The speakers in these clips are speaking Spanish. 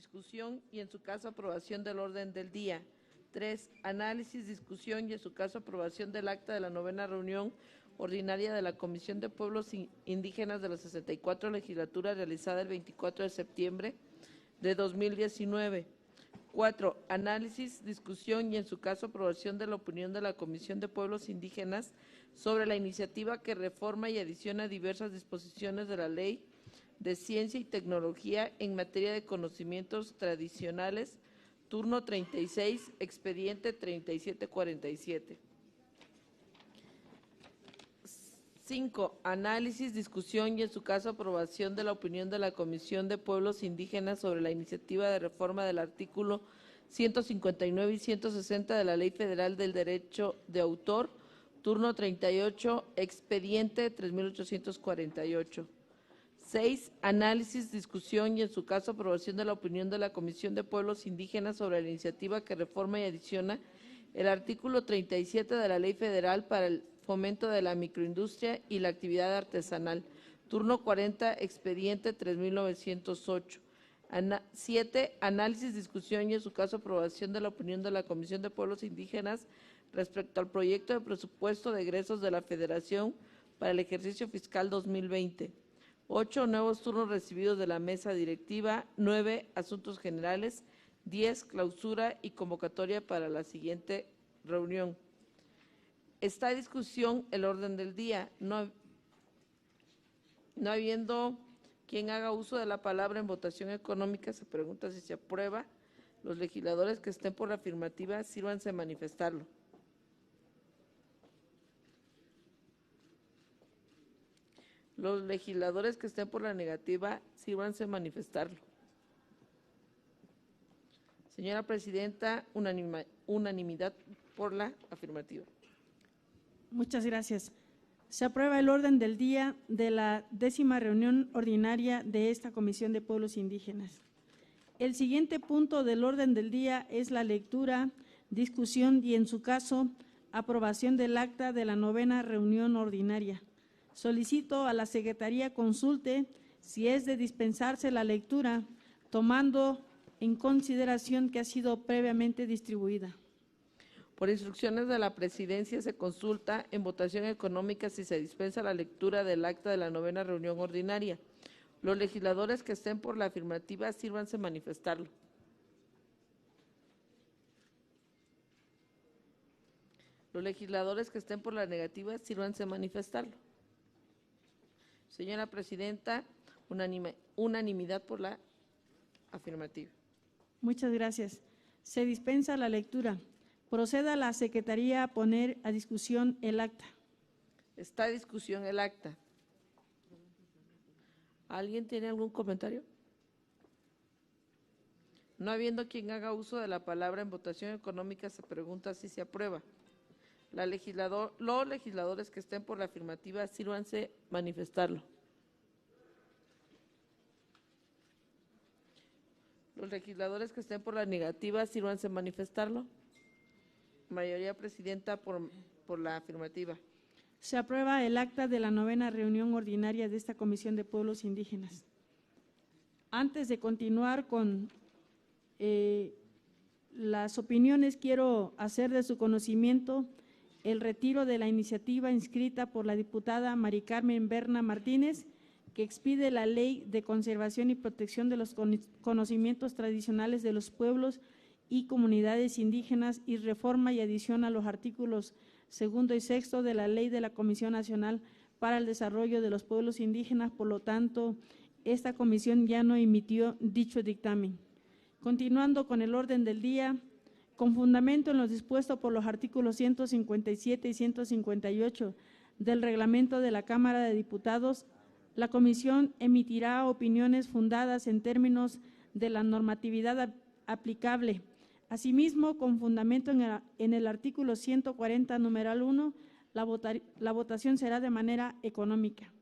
discusión y en su caso aprobación del orden del día. 3. Análisis, discusión y en su caso aprobación del acta de la 9ª reunión ordinaria de la Comisión de Pueblos Indígenas de la 64 legislatura realizada el 24 de septiembre de 2019. 4. Análisis, discusión y en su caso aprobación de la opinión de la Comisión de Pueblos Indígenas sobre la iniciativa que reforma y adiciona diversas disposiciones de la Ley de Ciencia y Tecnología en materia de conocimientos tradicionales, turno 36, expediente 3747. 5. Análisis, discusión y en su caso aprobación de la opinión de la Comisión de Pueblos Indígenas sobre la iniciativa de reforma del artículo 159 y 160 de la Ley Federal del Derecho de Autor, turno 38, expediente 3848. 6. Análisis, discusión y en su caso aprobación de la opinión de la Comisión de Pueblos Indígenas sobre la iniciativa que reforma y adiciona el artículo 37 de la Ley Federal para el Fomento de la Microindustria y la Actividad Artesanal, turno 40, expediente 3908. 7. Análisis, discusión y en su caso aprobación de la opinión de la Comisión de Pueblos Indígenas respecto al proyecto de presupuesto de egresos de la Federación para el ejercicio fiscal 2020. 8. Nuevos turnos recibidos de la mesa directiva. 9. Asuntos generales. 10. Clausura y convocatoria para la siguiente reunión. Está en discusión el orden del día. No habiendo quien haga uso de la palabra en votación económica, se pregunta si se aprueba. Los legisladores que estén por la afirmativa, sírvanse a manifestarlo. Los legisladores que estén por la negativa, sírvanse a manifestarlo. Señora Presidenta, unanimidad por la afirmativa. Muchas gracias. Se aprueba el orden del día de la 10ª reunión ordinaria de esta Comisión de Pueblos Indígenas. El siguiente punto del orden del día es la lectura, discusión y, en su caso, aprobación del acta de la 9ª reunión ordinaria. Solicito a la Secretaría consulte si es de dispensarse la lectura, tomando en consideración que ha sido previamente distribuida. Por instrucciones de la Presidencia, se consulta en votación económica si se dispensa la lectura del acta de la 9ª reunión ordinaria. Los legisladores que estén por la afirmativa, sírvanse a manifestarlo. Los legisladores que estén por la negativa, sírvanse a manifestarlo. Señora Presidenta, unanimidad por la afirmativa. Muchas gracias. Se dispensa la lectura. Proceda la Secretaría a poner a discusión el acta. Está a discusión el acta. ¿Alguien tiene algún comentario? No habiendo quien haga uso de la palabra en votación económica, se pregunta si se aprueba. Los legisladores que estén por la afirmativa, sírvanse manifestarlo. Los legisladores que estén por la negativa, sírvanse manifestarlo. Mayoría Presidenta por la afirmativa. Se aprueba el acta de la 9ª reunión ordinaria de esta Comisión de Pueblos Indígenas. Antes de continuar con las opiniones, quiero hacer de su conocimiento el retiro de la iniciativa inscrita por la diputada Mari Carmen Berna Martínez, que expide la Ley de Conservación y Protección de los Conocimientos Tradicionales de los Pueblos y Comunidades Indígenas y reforma y adición a los artículos 2 y 6 de la Ley de la Comisión Nacional para el Desarrollo de los Pueblos Indígenas. Por lo tanto, esta comisión ya no emitió dicho dictamen. Continuando con el orden del día, con fundamento en lo dispuesto por los artículos 157 y 158 del reglamento de la Cámara de Diputados, la comisión emitirá opiniones fundadas en términos de la normatividad aplicable. Asimismo, con fundamento en el artículo 140, numeral 1, la votación será de manera económica.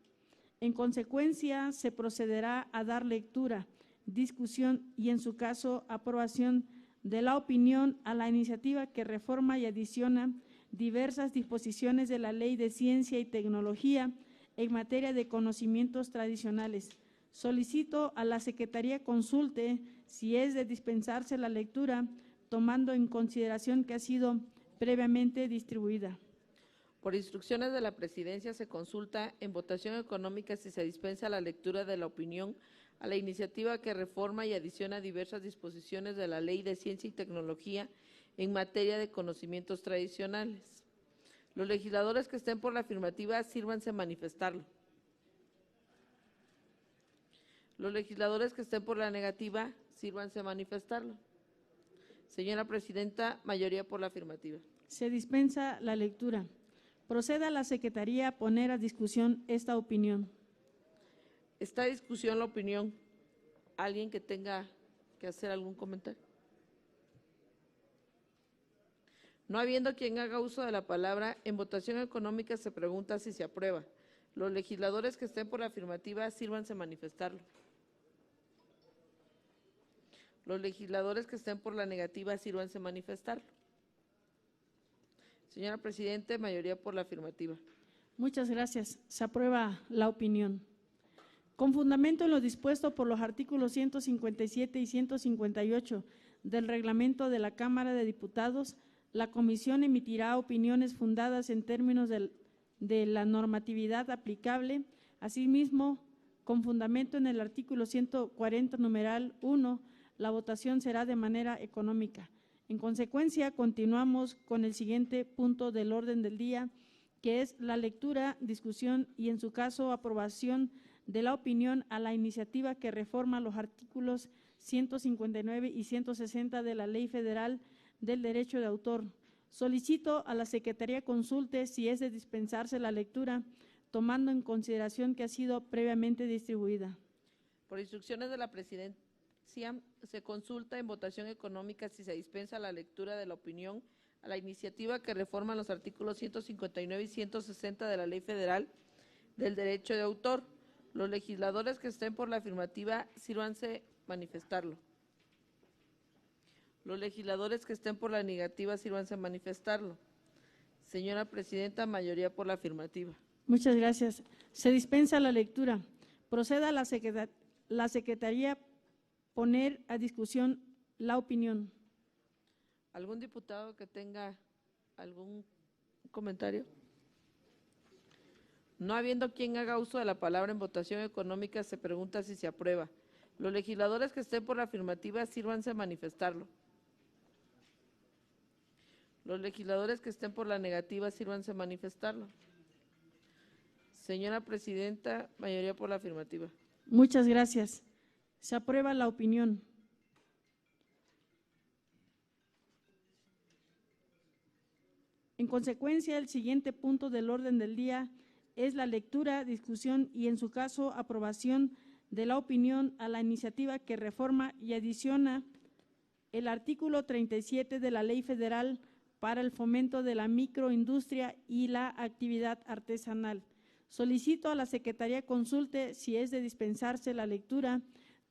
En consecuencia, se procederá a dar lectura, discusión y, en su caso, aprobación de la opinión a la iniciativa que reforma y adiciona diversas disposiciones de la Ley de Ciencia y Tecnología en materia de conocimientos tradicionales, Solicito a la Secretaría consulte si es de dispensarse la lectura, tomando en consideración que ha sido previamente distribuida. Por instrucciones de la Presidencia, se consulta en votación económica si se dispensa la lectura de la opinión a la iniciativa que reforma y adiciona diversas disposiciones de la Ley de Ciencia y Tecnología en materia de conocimientos tradicionales. Los legisladores que estén por la afirmativa, sírvanse a manifestarlo. Los legisladores que estén por la negativa, sírvanse a manifestarlo. Señora Presidenta, mayoría por la afirmativa. Se dispensa la lectura. Proceda a la Secretaría a poner a discusión esta opinión. Está a discusión la opinión. ¿Alguien que tenga que hacer algún comentario? No habiendo quien haga uso de la palabra, en votación económica se pregunta si se aprueba. Los legisladores que estén por la afirmativa, sírvanse a manifestarlo. Los legisladores que estén por la negativa, sírvanse a manifestarlo. Señora Presidenta, mayoría por la afirmativa. Muchas gracias. Se aprueba la opinión. Con fundamento en lo dispuesto por los artículos 157 y 158 del reglamento de la Cámara de Diputados, la Comisión emitirá opiniones fundadas en términos de la normatividad aplicable. Asimismo, con fundamento en el artículo 140, numeral 1, la votación será de manera económica. En consecuencia, continuamos con el siguiente punto del orden del día, que es la lectura, discusión y, en su caso, aprobación de la opinión a la iniciativa que reforma los artículos 159 y 160 de la Ley Federal del Derecho de Autor. Solicito a la Secretaría consulte si es de dispensarse la lectura, tomando en consideración que ha sido previamente distribuida. Por instrucciones de la Presidencia, se consulta en votación económica si se dispensa la lectura de la opinión a la iniciativa que reforma los artículos 159 y 160 de la Ley Federal del Derecho de Autor. Los legisladores que estén por la afirmativa, sírvanse manifestarlo. Los legisladores que estén por la negativa, sírvanse a manifestarlo. Señora Presidenta, mayoría por la afirmativa. Muchas gracias. Se dispensa la lectura. Proceda a la Secretaría poner a discusión la opinión. ¿Algún diputado que tenga algún comentario? No habiendo quien haga uso de la palabra en votación económica, se pregunta si se aprueba. Los legisladores que estén por la afirmativa, sírvanse a manifestarlo. Los legisladores que estén por la negativa, sírvanse a manifestarlo. Señora Presidenta, mayoría por la afirmativa. Muchas gracias. Se aprueba la opinión. En consecuencia, el siguiente punto del orden del día es la lectura, discusión y, en su caso, aprobación de la opinión a la iniciativa que reforma y adiciona el artículo 37 de la Ley Federal para el fomento de la microindustria y la actividad artesanal. Solicito a la Secretaría consulte si es de dispensarse la lectura,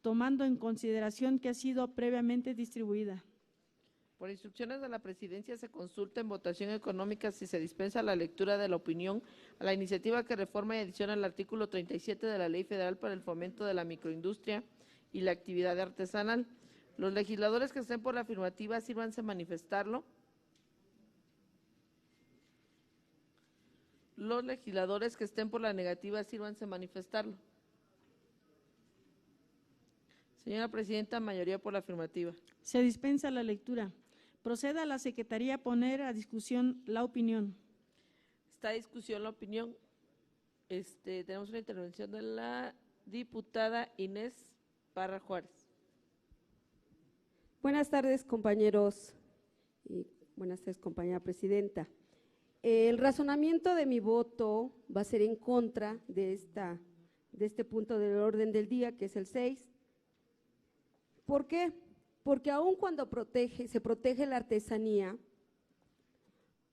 tomando en consideración que ha sido previamente distribuida. Por instrucciones de la Presidencia, se consulta en votación económica si se dispensa la lectura de la opinión a la iniciativa que reforma y adiciona el artículo 37 de la Ley Federal para el fomento de la microindustria y la actividad artesanal. Los legisladores que estén por la afirmativa, sírvanse a manifestarlo. Los legisladores que estén por la negativa, sírvanse a manifestarlo. Señora Presidenta, mayoría por la afirmativa. Se dispensa la lectura. Proceda a la Secretaría a poner a discusión la opinión. Está a discusión la opinión. Tenemos una intervención de la diputada Inés Parra Juárez. Buenas tardes, compañeros, y buenas tardes, compañera presidenta. El razonamiento de mi voto va a ser en contra de este punto del orden del día, que es el 6. ¿Por qué? Porque aun cuando se protege la artesanía,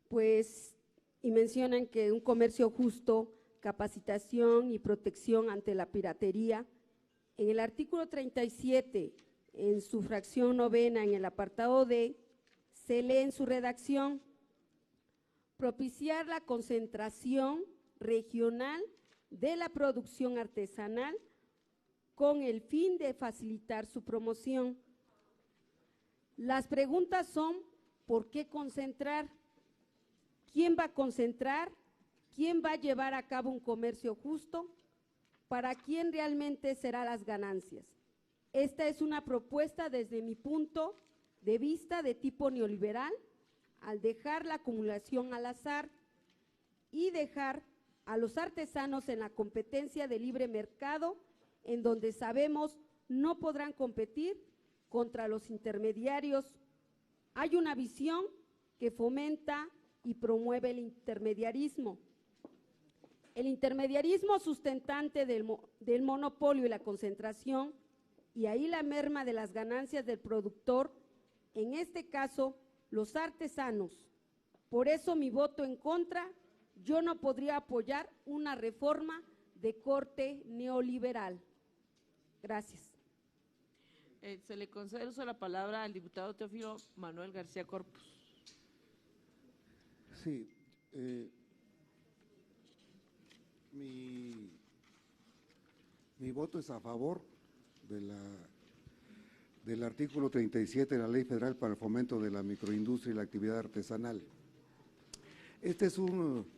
pues, y mencionan que un comercio justo, capacitación y protección ante la piratería, en el artículo 37, en su fracción novena, en el apartado D, se lee en su redacción: propiciar la concentración regional de la producción artesanal con el fin de facilitar su promoción. Las preguntas son, ¿por qué concentrar? ¿Quién va a concentrar? ¿Quién va a llevar a cabo un comercio justo? ¿Para quién realmente serán las ganancias? Esta es una propuesta desde mi punto de vista de tipo neoliberal, al dejar la acumulación al azar y dejar a los artesanos en la competencia de libre mercado, en donde sabemos no podrán competir contra los intermediarios. Hay una visión que fomenta y promueve el intermediarismo. El intermediarismo sustentante del monopolio y la concentración, y ahí la merma de las ganancias del productor, en este caso, los artesanos. Por eso mi voto en contra. Yo no podría apoyar una reforma de corte neoliberal. Gracias. Se le concede el uso de la palabra al diputado Teófilo Manuel García Corpus. Sí, mi voto es a favor del artículo 37 de la Ley Federal para el Fomento de la Microindustria y la Actividad Artesanal. Este es un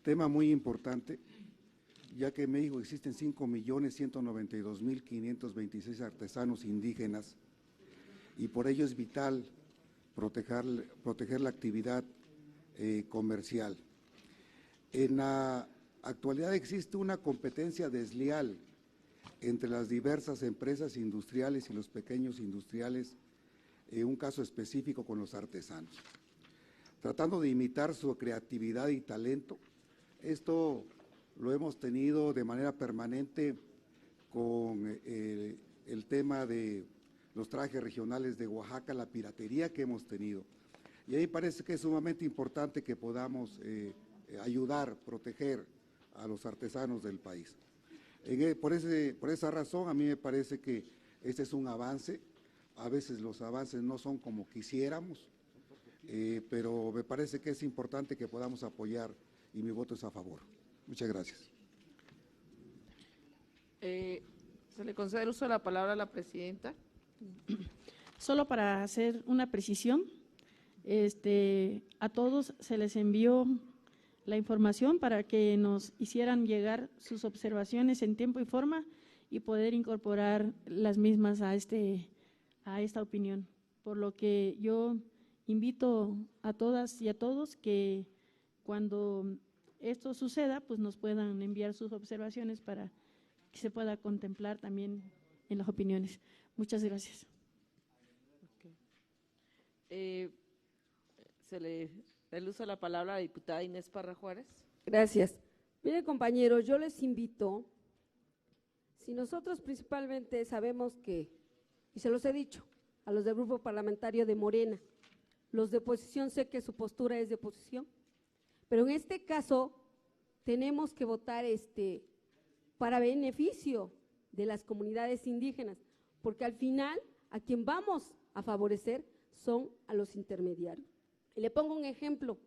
tema muy importante, ya que en México existen 5.192.526 artesanos indígenas y por ello es vital proteger la actividad comercial. En la actualidad existe una competencia desleal entre las diversas empresas industriales y los pequeños industriales, un caso específico con los artesanos, tratando de imitar su creatividad y talento. Esto lo hemos tenido de manera permanente con el tema de los trajes regionales de Oaxaca, la piratería que hemos tenido. Y ahí parece que es sumamente importante que podamos ayudar, proteger a los artesanos del país. Por esa razón, a mí me parece que este es un avance. A veces los avances no son como quisiéramos, pero me parece que es importante que podamos apoyar y mi voto es a favor. Muchas gracias. Se le concede el uso de la palabra a la presidenta. Solo para hacer una precisión, a todos se les envió la información para que nos hicieran llegar sus observaciones en tiempo y forma y poder incorporar las mismas a esta opinión. Por lo que yo invito a todas y a todos que cuando esto suceda, pues nos puedan enviar sus observaciones para que se pueda contemplar también en las opiniones. Muchas gracias. Se le da el uso de la palabra a la diputada Inés Parra Juárez. Gracias. Mire, compañeros, yo les invito, si nosotros principalmente sabemos que, y se los he dicho, a los del grupo parlamentario de Morena, los de oposición sé que su postura es de oposición, pero en este caso tenemos que votar para beneficio de las comunidades indígenas, porque al final a quien vamos a favorecer son a los intermediarios. Y le pongo un ejemplo.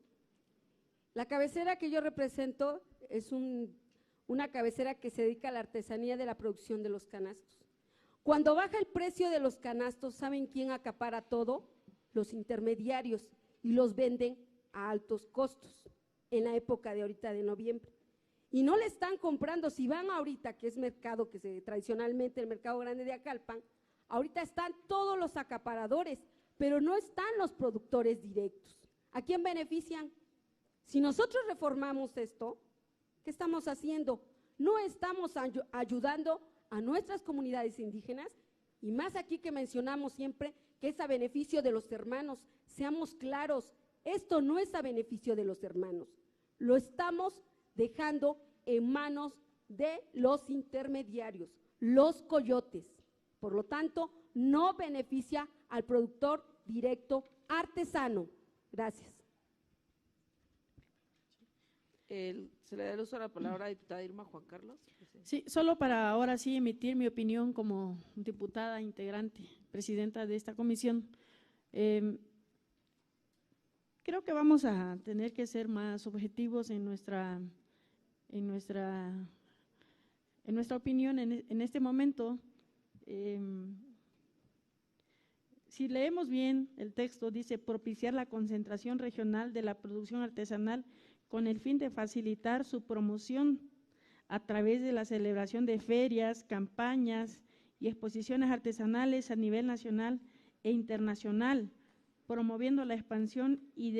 La cabecera que yo represento es una cabecera que se dedica a la artesanía de la producción de los canastos. Cuando baja el precio de los canastos, ¿saben quién acapara todo? Los intermediarios, y los venden a altos costos en la época de ahorita de noviembre. Y no le están comprando, si van ahorita, que es mercado, tradicionalmente el mercado grande de Acalpan, ahorita están todos los acaparadores, pero no están los productores directos. ¿A quién benefician? Si nosotros reformamos esto, ¿qué estamos haciendo? No estamos ayudando a nuestras comunidades indígenas, y más aquí que mencionamos siempre que es a beneficio de los hermanos. Seamos claros, esto no es a beneficio de los hermanos, lo estamos dejando en manos de los intermediarios, los coyotes. Por lo tanto, no beneficia al productor directo artesano. Gracias. Se le da el uso de la palabra a la diputada Irma Juan Carlos. Sí, solo para ahora sí emitir mi opinión como diputada integrante, presidenta de esta comisión. Creo que vamos a tener que ser más objetivos en nuestra opinión en este momento, Si leemos bien el texto, dice propiciar la concentración regional de la producción artesanal con el fin de facilitar su promoción a través de la celebración de ferias, campañas y exposiciones artesanales a nivel nacional e internacional, promoviendo la expansión y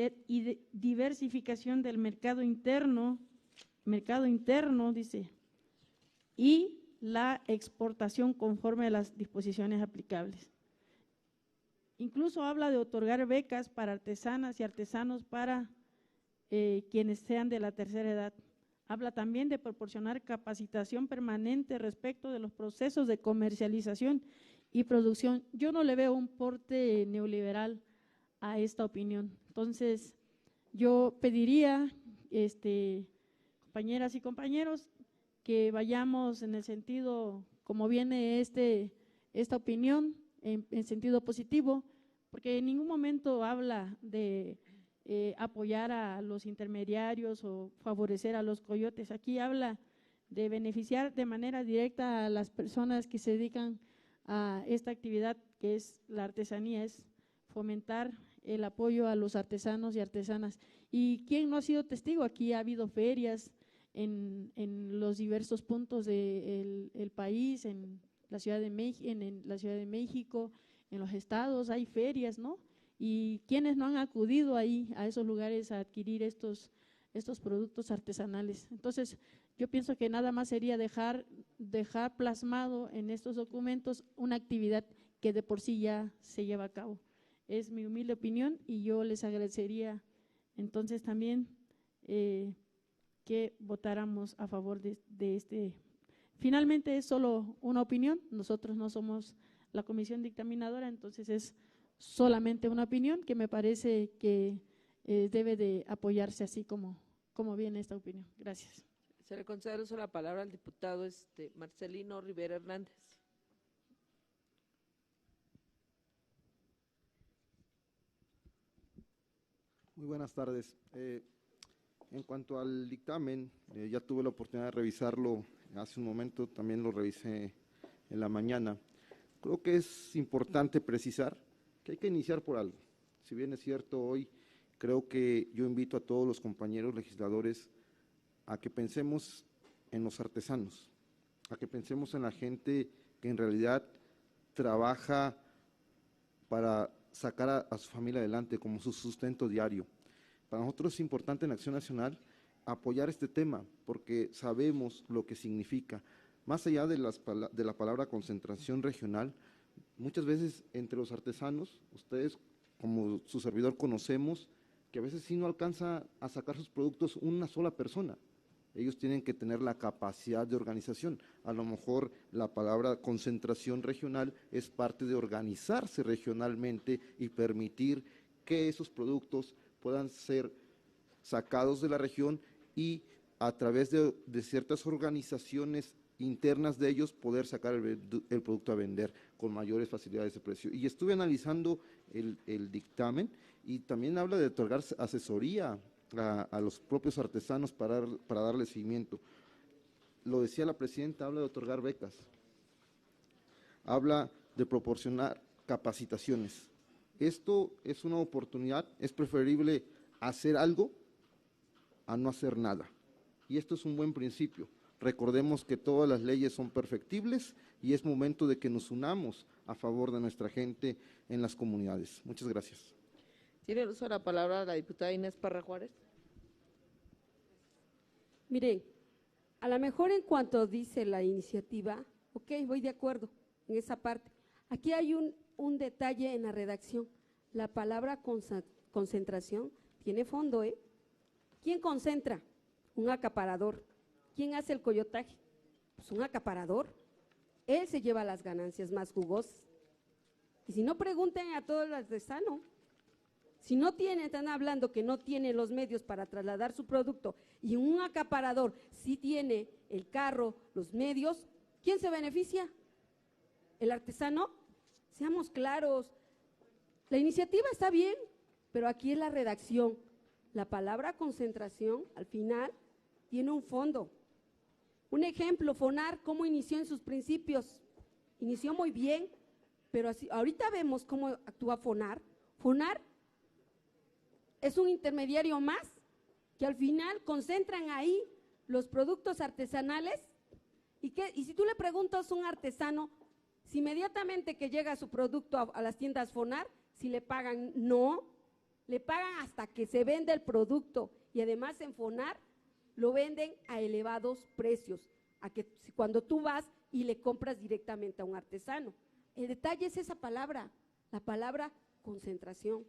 diversificación del mercado interno, dice, y la exportación conforme a las disposiciones aplicables. Incluso habla de otorgar becas para artesanas y artesanos para quienes sean de la tercera edad. Habla también de proporcionar capacitación permanente respecto de los procesos de comercialización y producción. Yo no le veo un porte neoliberal a esta opinión. Entonces, yo pediría, compañeras y compañeros, que vayamos en el sentido, como viene esta opinión, en sentido positivo, porque en ningún momento habla de apoyar a los intermediarios o favorecer a los coyotes. Aquí habla de beneficiar de manera directa a las personas que se dedican a esta actividad que es la artesanía, es fomentar el apoyo a los artesanos y artesanas. ¿Y quién no ha sido testigo? Aquí ha habido ferias en los diversos puntos del país, en la Ciudad de México, en los estados hay ferias, ¿no? Y quienes no han acudido ahí a esos lugares a adquirir estos productos artesanales. Entonces, yo pienso que nada más sería dejar plasmado en estos documentos una actividad que de por sí ya se lleva a cabo. Es mi humilde opinión y yo les agradecería entonces también que votáramos a favor de este. Finalmente es solo una opinión, nosotros no somos la comisión dictaminadora, entonces es solamente una opinión que me parece que debe de apoyarse así como viene esta opinión. Gracias. Se le concede el uso de la palabra al diputado Marcelino Rivera Hernández. Muy buenas tardes. En cuanto al dictamen, ya tuve la oportunidad de revisarlo hace un momento, también lo revisé en la mañana. Creo que es importante precisar que hay que iniciar por algo. Si bien es cierto, hoy creo que yo invito a todos los compañeros legisladores a que pensemos en los artesanos, a que pensemos en la gente que en realidad trabaja para sacar a su familia adelante como su sustento diario. Para nosotros es importante en Acción Nacional apoyar este tema porque sabemos lo que significa. Más allá de la palabra concentración regional, muchas veces entre los artesanos, ustedes como su servidor conocemos que a veces sí no alcanza a sacar sus productos una sola persona. Ellos tienen que tener la capacidad de organización. A lo mejor la palabra concentración regional es parte de organizarse regionalmente y permitir que esos productos puedan ser sacados de la región y a través de ciertas organizaciones internas de ellos poder sacar el producto a vender con mayores facilidades de precio. Y estuve analizando el dictamen y también habla de otorgar asesoría a los propios artesanos para darle seguimiento. Lo decía la presidenta, habla de otorgar becas, habla de proporcionar capacitaciones. Esto es una oportunidad, es preferible hacer algo a no hacer nada. Y esto es un buen principio. Recordemos que todas las leyes son perfectibles y es momento de que nos unamos a favor de nuestra gente en las comunidades. Muchas gracias. Tiene el uso de la palabra la diputada Inés Parra Juárez. Miren, a lo mejor en cuanto dice la iniciativa, ok, voy de acuerdo en esa parte. Aquí hay un detalle en la redacción. La palabra concentración tiene fondo, ¿eh? ¿Quién concentra? Un acaparador. ¿Quién hace el coyotaje? Pues un acaparador. Él se lleva las ganancias más jugosas. Y si no, pregunten a todo el artesano. Si no tiene, están hablando que no tiene los medios para trasladar su producto y un acaparador sí tiene el carro, los medios, ¿quién se beneficia? ¿El artesano? Seamos claros. La iniciativa está bien, pero aquí es la redacción. La palabra concentración, al final, tiene un fondo. Un ejemplo, FONAR, ¿cómo inició en sus principios? inició muy bien, pero así, ahorita vemos cómo actúa FONAR. FONAR es un intermediario más que al final concentran ahí los productos artesanales y si tú le preguntas a un artesano, si inmediatamente que llega su producto a las tiendas FONAR, si le pagan, no, le pagan hasta que se vende el producto y además en FONAR lo venden a elevados precios, a que cuando tú vas y le compras directamente a un artesano. El detalle es esa palabra, la palabra concentración.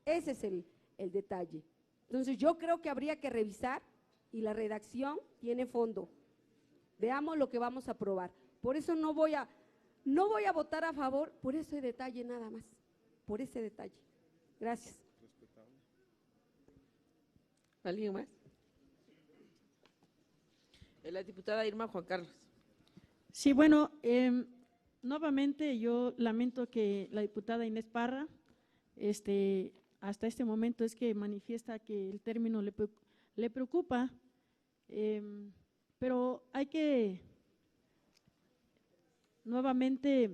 Ese es el detalle. Entonces yo creo que habría que revisar y la redacción tiene fondo. Veamos lo que vamos a aprobar. Por eso no voy a votar a favor por ese detalle nada más, por ese detalle. Gracias. ¿Alguien más? La diputada Irma Juan Carlos. Sí, bueno, nuevamente yo lamento que la diputada Inés Parra, hasta este momento es que manifiesta que el término le preocupa, pero hay que nuevamente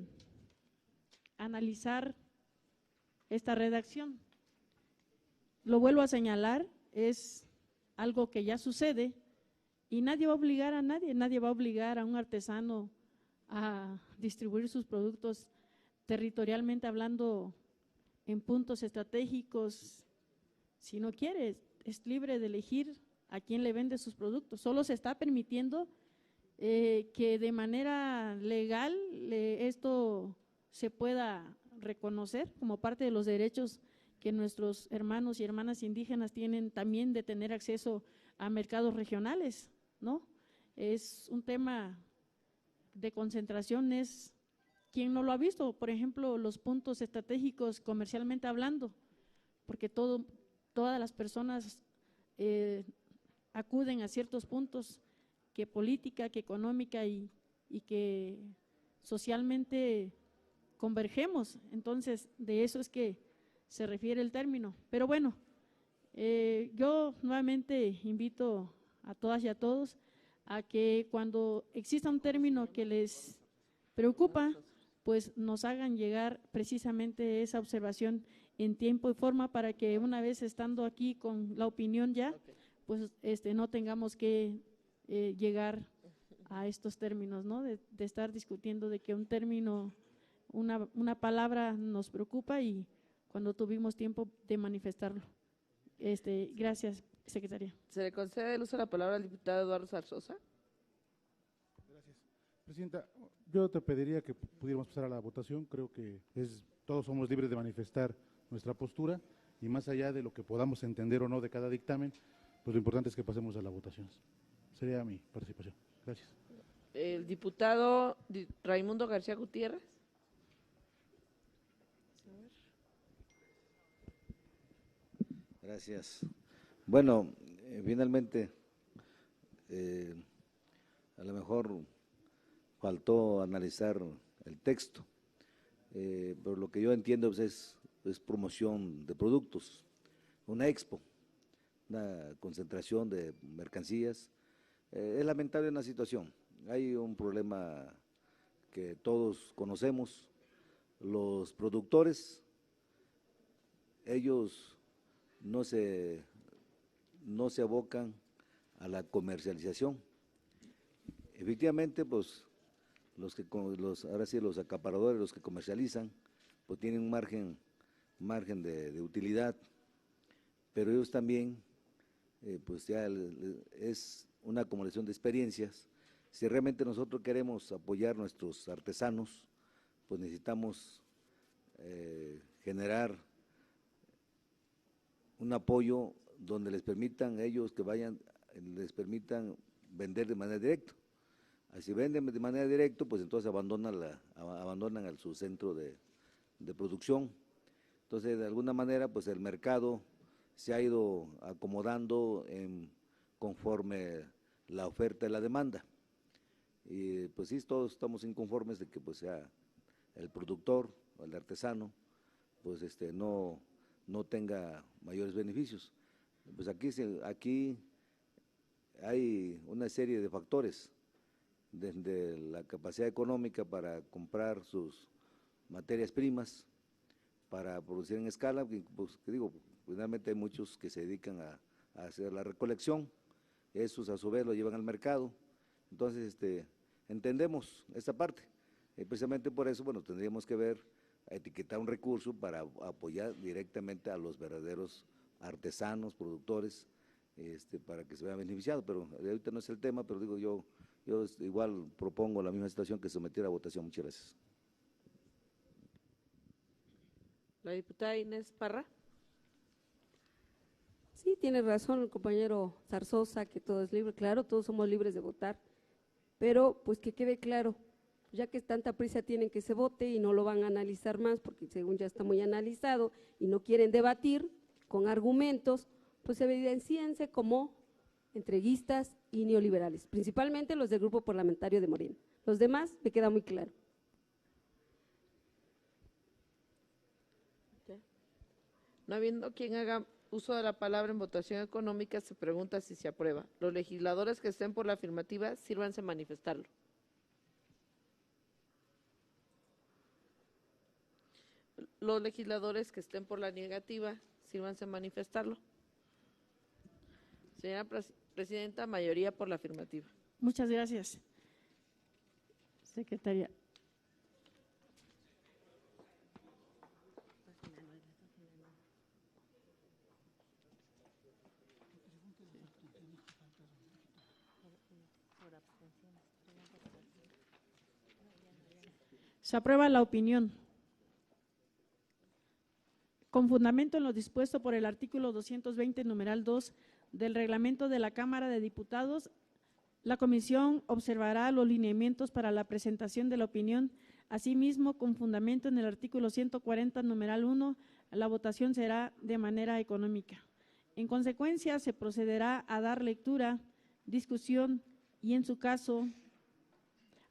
analizar esta redacción. Lo vuelvo a señalar, es algo que ya sucede y nadie va a obligar a nadie, nadie va a obligar a un artesano a distribuir sus productos territorialmente hablando en puntos estratégicos. Si no quiere, es libre de elegir a quién le vende sus productos. Solo se está permitiendo que de manera legal esto se pueda reconocer como parte de los derechos que nuestros hermanos y hermanas indígenas tienen también de tener acceso a mercados regionales, ¿no? Es un tema de concentración, es quien no lo ha visto, por ejemplo, los puntos estratégicos comercialmente hablando, porque todas las personas acuden a ciertos puntos que política, que económica y que socialmente convergemos. Entonces, de eso es que se refiere el término. Pero bueno, yo nuevamente invito a todas y a todos a que cuando exista un término que les preocupa, pues nos hagan llegar precisamente esa observación en tiempo y forma para que una vez estando aquí con la opinión ya, pues no tengamos que llegar a estos términos, ¿no? De estar discutiendo de que un término, una palabra nos preocupa y cuando tuvimos tiempo de manifestarlo. Gracias, secretaria. ¿Se le concede el uso de la palabra al diputado Eduardo Zarzosa? Gracias. Presidenta, yo te pediría que pudiéramos pasar a la votación. Creo que todos somos libres de manifestar nuestra postura y más allá de lo que podamos entender o no de cada dictamen, pues lo importante es que pasemos a la votación. Sería mi participación. Gracias. El diputado Raimundo García Gutiérrez. Gracias. Bueno, finalmente, a lo mejor faltó analizar el texto, pero lo que yo entiendo pues, es promoción de productos, una expo, una concentración de mercancías. Es lamentable una situación, hay un problema que todos conocemos, los productores, ellos no se abocan a la comercialización. Efectivamente, pues ahora sí los acaparadores, los que comercializan, pues tienen un margen de utilidad, pero ellos también, pues ya es una acumulación de experiencias. Si realmente nosotros queremos apoyar a nuestros artesanos, pues necesitamos generar un apoyo donde les permitan ellos les permitan vender de manera directa. Si venden de manera directa, pues entonces abandonan su centro de producción. Entonces, de alguna manera, pues el mercado se ha ido acomodando conforme la oferta y la demanda. Y pues sí, todos estamos inconformes de que pues sea el productor o el artesano, pues no tenga mayores beneficios. Pues aquí hay una serie de factores desde la capacidad económica para comprar sus materias primas, para producir en escala, pues, que digo, finalmente hay muchos que se dedican a hacer la recolección, esos a su vez lo llevan al mercado, entonces entendemos esta parte, precisamente por eso, bueno, tendríamos que ver, etiquetar un recurso para apoyar directamente a los verdaderos artesanos, productores, para que se vean beneficiados, pero ahorita no es el tema, pero digo yo igual propongo la misma situación que someter a votación. Muchas gracias. La diputada Inés Parra. Sí, tiene razón el compañero Zarzosa, que todo es libre, claro, todos somos libres de votar, pero pues que quede claro, ya que tanta prisa tienen que se vote y no lo van a analizar más, porque según ya está muy analizado y no quieren debatir con argumentos, pues evidenciense como entreguistas y neoliberales, principalmente los del grupo parlamentario de Morena. Los demás me queda muy claro. No habiendo quien haga uso de la palabra en votación económica, se pregunta si se aprueba. Los legisladores que estén por la afirmativa, sírvanse a manifestarlo. Los legisladores que estén por la negativa, sírvanse a manifestarlo. Señora Presidenta, mayoría por la afirmativa. Muchas gracias, secretaria. Se aprueba la opinión. Con fundamento en lo dispuesto por el artículo 220, numeral 2 del reglamento de la Cámara de Diputados, la comisión observará los lineamientos para la presentación de la opinión. Asimismo, con fundamento en el artículo 140, numeral 1, la votación será de manera económica. En consecuencia, se procederá a dar lectura, discusión y, en su caso,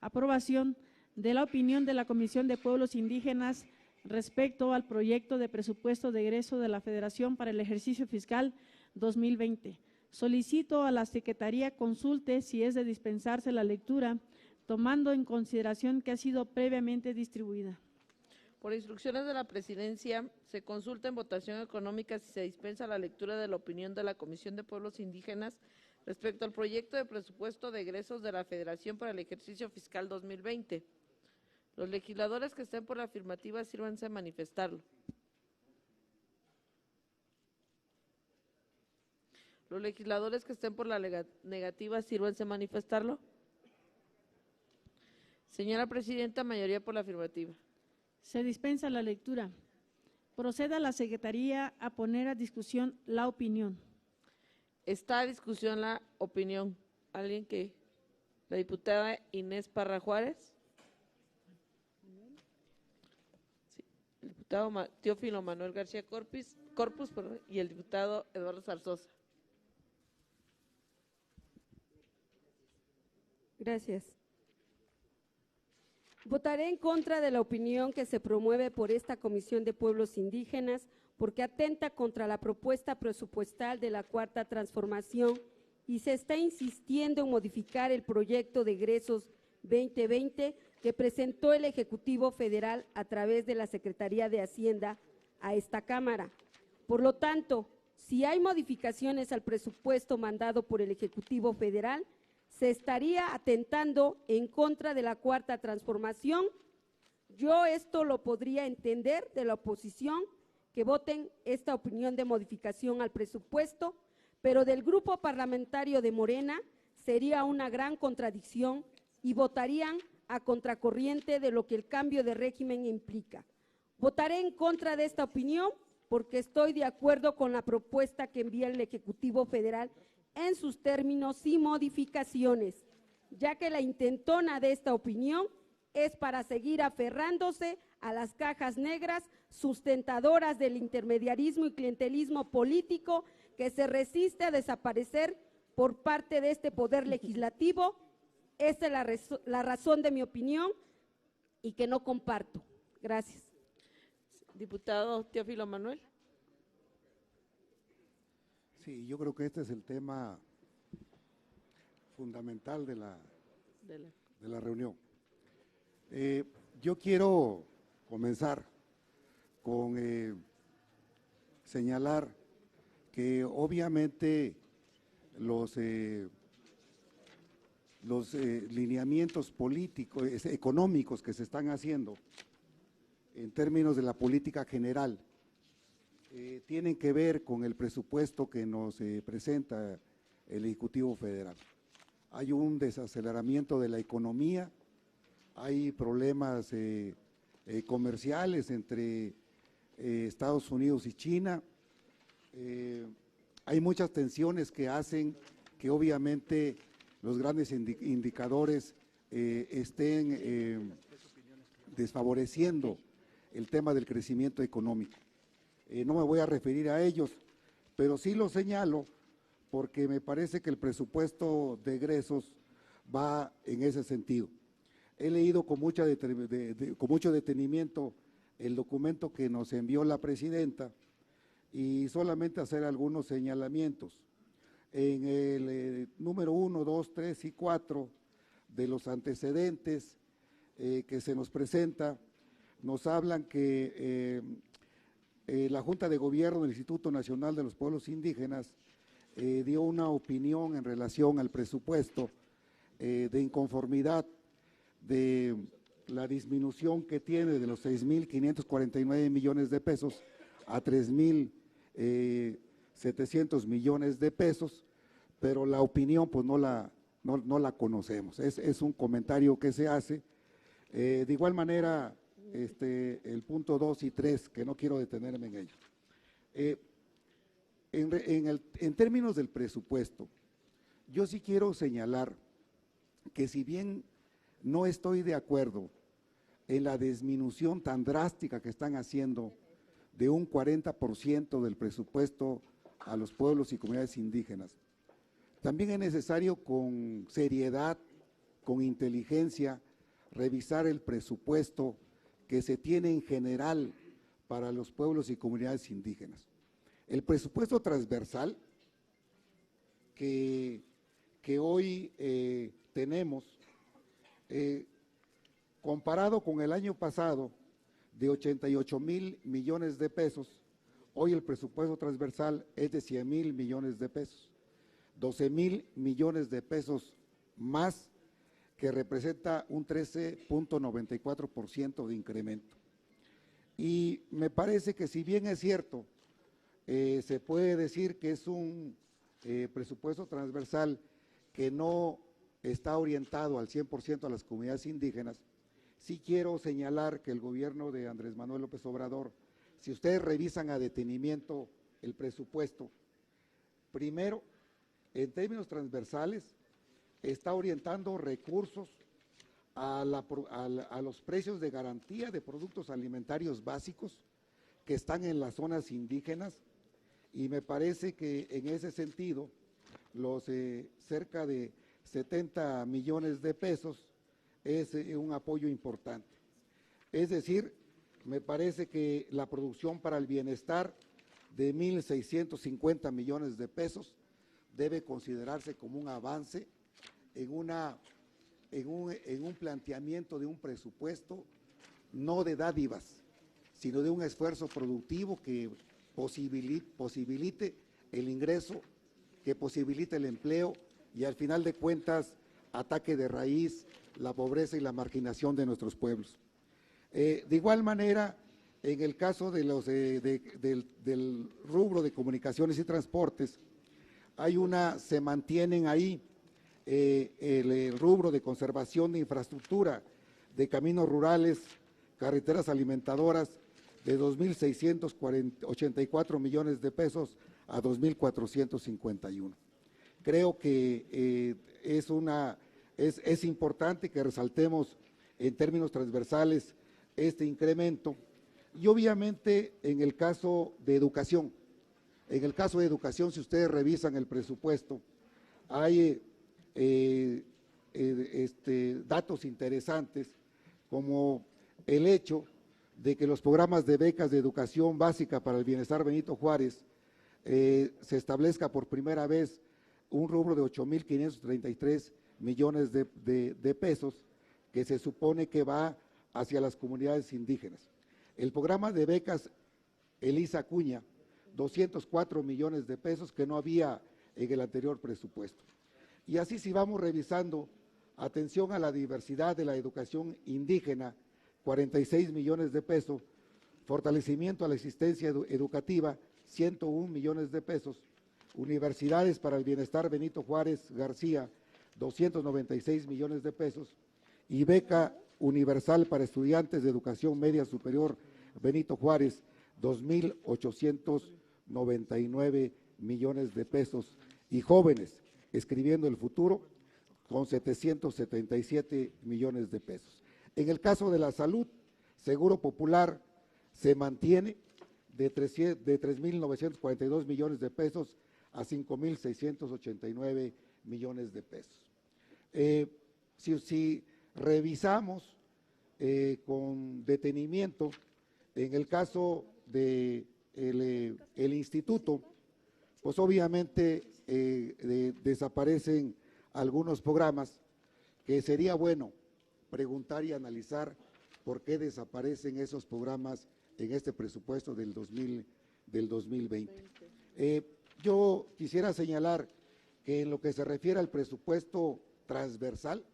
aprobación de la opinión de la Comisión de Pueblos Indígenas respecto al proyecto de presupuesto de egreso de la Federación para el ejercicio fiscal 2020. Solicito a la Secretaría consulte si es de dispensarse la lectura, tomando en consideración que ha sido previamente distribuida. Por instrucciones de la Presidencia, se consulta en votación económica si se dispensa la lectura de la opinión de la Comisión de Pueblos Indígenas respecto al proyecto de presupuesto de egresos de la Federación para el ejercicio fiscal 2020. Los legisladores que estén por la afirmativa, sírvanse a manifestarlo. Los legisladores que estén por la negativa, sírvanse a manifestarlo. Señora Presidenta, mayoría por la afirmativa. Se dispensa la lectura. Proceda la Secretaría a poner a discusión la opinión. Está a discusión la opinión. ¿Alguien que? La diputada Inés Parra Juárez. Sí. El diputado Teófilo Manuel García Corpus, y el diputado Eduardo Zarzosa. Gracias. Votaré en contra de la opinión que se promueve por esta Comisión de Pueblos Indígenas porque atenta contra la propuesta presupuestal de la Cuarta Transformación y se está insistiendo en modificar el proyecto de egresos 2020 que presentó el Ejecutivo Federal a través de la Secretaría de Hacienda a esta Cámara. Por lo tanto, si hay modificaciones al presupuesto mandado por el Ejecutivo Federal, se estaría atentando en contra de la Cuarta Transformación. Yo esto lo podría entender de la oposición, que voten esta opinión de modificación al presupuesto, pero del grupo parlamentario de Morena sería una gran contradicción y votarían a contracorriente de lo que el cambio de régimen implica. Votaré en contra de esta opinión porque estoy de acuerdo con la propuesta que envía el Ejecutivo Federal en sus términos y modificaciones, ya que la intentona de esta opinión es para seguir aferrándose a las cajas negras sustentadoras del intermediarismo y clientelismo político que se resiste a desaparecer por parte de este poder legislativo. Esta es la razón de mi opinión y que no comparto. Gracias. Diputado Teófilo Manuel. Sí, yo creo que este es el tema fundamental de la reunión. Yo quiero comenzar con señalar que obviamente los lineamientos políticos, económicos que se están haciendo en términos de la política general tienen que ver con el presupuesto que nos presenta el Ejecutivo Federal. Hay un desaceleramiento de la economía, hay problemas comerciales entre Estados Unidos y China, hay muchas tensiones que hacen que obviamente los grandes indicadores estén desfavoreciendo el tema del crecimiento económico. No me voy a referir a ellos, pero sí lo señalo porque me parece que el presupuesto de egresos va en ese sentido. He leído con mucho detenimiento el documento que nos envió la presidenta y solamente hacer algunos señalamientos. En el número 1, 2, 3 y 4 de los antecedentes que se nos presenta, nos hablan que la Junta de Gobierno del Instituto Nacional de los Pueblos Indígenas dio una opinión en relación al presupuesto de inconformidad de la disminución que tiene de los 6.549 millones de pesos a 3.700 millones de pesos, pero la opinión pues no la conocemos, es un comentario que se hace. De igual manera, el punto 2 y 3, que no quiero detenerme en ello. En términos del presupuesto, yo sí quiero señalar que si bien no estoy de acuerdo en la disminución tan drástica que están haciendo de un 40% del presupuesto a los pueblos y comunidades indígenas, también es necesario con seriedad, con inteligencia, revisar el presupuesto que se tiene en general para los pueblos y comunidades indígenas. El presupuesto transversal que hoy tenemos, comparado con el año pasado de 88,000 millones de pesos, hoy el presupuesto transversal es de 100,000 millones de pesos, 12,000 millones de pesos más, que representa un 13.94% de incremento. Y me parece que si bien es cierto, se puede decir que es un presupuesto transversal que no está orientado al 100% a las comunidades indígenas, sí quiero señalar que el gobierno de Andrés Manuel López Obrador, si ustedes revisan a detenimiento el presupuesto, primero, en términos transversales, está orientando recursos a los precios de garantía de productos alimentarios básicos que están en las zonas indígenas, y me parece que en ese sentido los cerca de 70 millones de pesos es un apoyo importante. Es decir, me parece que la producción para el bienestar de 1.650 millones de pesos debe considerarse como un avance en un planteamiento de un presupuesto no de dádivas, sino de un esfuerzo productivo que posibilite el ingreso, que posibilite el empleo y al final de cuentas ataque de raíz la pobreza y la marginación de nuestros pueblos. De igual manera, en el caso de del rubro de comunicaciones y transportes, se mantienen ahí el rubro de conservación de infraestructura de caminos rurales, carreteras alimentadoras, de 2.684 millones de pesos a 2.451. Creo que es importante que resaltemos en términos transversales este incremento, y obviamente en el caso de educación, si ustedes revisan el presupuesto, hay datos interesantes como el hecho de que los programas de becas de educación básica para el bienestar Benito Juárez se establezca por primera vez un rubro de 8.533 millones de pesos que se supone que va hacia las comunidades indígenas. El programa de becas Elisa Acuña, 204 millones de pesos que no había en el anterior presupuesto. Y así si vamos revisando, atención a la diversidad de la educación indígena, 46 millones de pesos, fortalecimiento a la asistencia educativa, 101 millones de pesos, universidades para el bienestar Benito Juárez García, 296 millones de pesos, y beca universal para estudiantes de educación media superior Benito Juárez, 2.899 millones de pesos, y jóvenes escribiendo el futuro con 777 millones de pesos. En el caso de la salud, Seguro Popular se mantiene de 3.942 millones de pesos a 5.689 millones de pesos. Si revisamos con detenimiento, en el caso de el instituto, pues obviamente desaparecen algunos programas que sería bueno preguntar y analizar por qué desaparecen esos programas en este presupuesto del 2020. Yo quisiera señalar que en lo que se refiere al presupuesto transversal,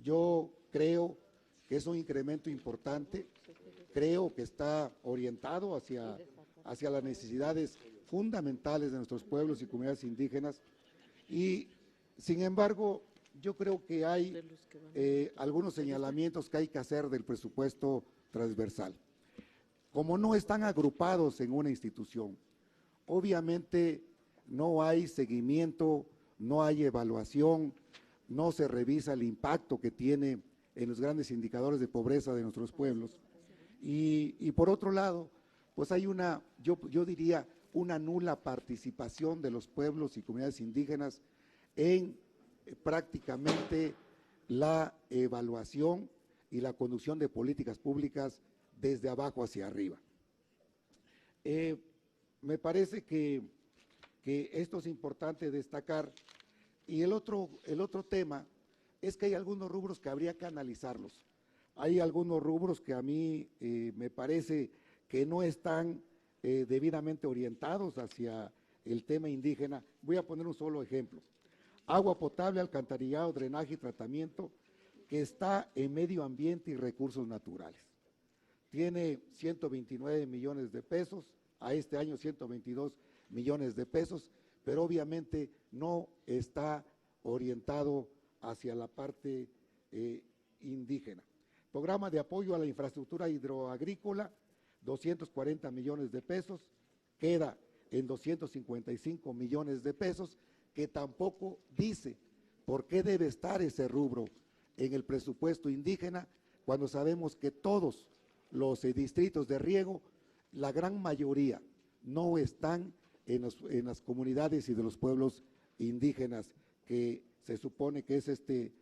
yo creo que es un incremento importante, creo que está orientado hacia las necesidades fundamentales de nuestros pueblos y comunidades indígenas, y sin embargo yo creo que hay algunos señalamientos que hay que hacer del presupuesto transversal. Como no están agrupados en una institución, obviamente no hay seguimiento, no hay evaluación, no se revisa el impacto que tiene en los grandes indicadores de pobreza de nuestros pueblos. Y por otro lado, pues hay una, yo diría, una nula participación de los pueblos y comunidades indígenas en prácticamente la evaluación y la conducción de políticas públicas desde abajo hacia arriba. Me parece que esto es importante destacar. Y el otro tema es que hay algunos rubros que habría que analizarlos. Hay algunos rubros que a mí me parece que no están debidamente orientados hacia el tema indígena. Voy a poner un solo ejemplo. Agua potable, alcantarillado, drenaje y tratamiento, que está en medio ambiente y recursos naturales. Tiene 129 millones de pesos, a este año 122 millones de pesos, pero obviamente no está orientado hacia la parte indígena. Programa de apoyo a la infraestructura hidroagrícola, 240 millones de pesos, queda en 255 millones de pesos, que tampoco dice por qué debe estar ese rubro en el presupuesto indígena, cuando sabemos que todos los distritos de riego, la gran mayoría, no están en las comunidades y de los pueblos indígenas, que se supone que es este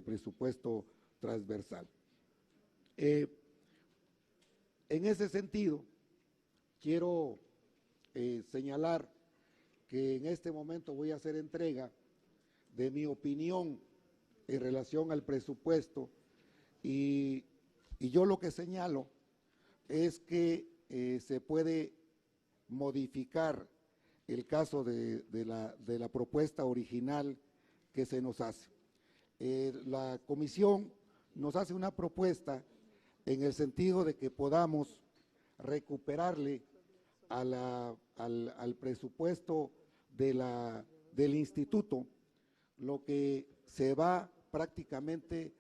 presupuesto transversal. En ese sentido, quiero señalar que en este momento voy a hacer entrega de mi opinión en relación al presupuesto, y yo lo que señalo es que se puede modificar el caso de la propuesta original que se nos hace. La comisión nos hace una propuesta en el sentido de que podamos recuperarle al presupuesto del instituto lo que se va prácticamente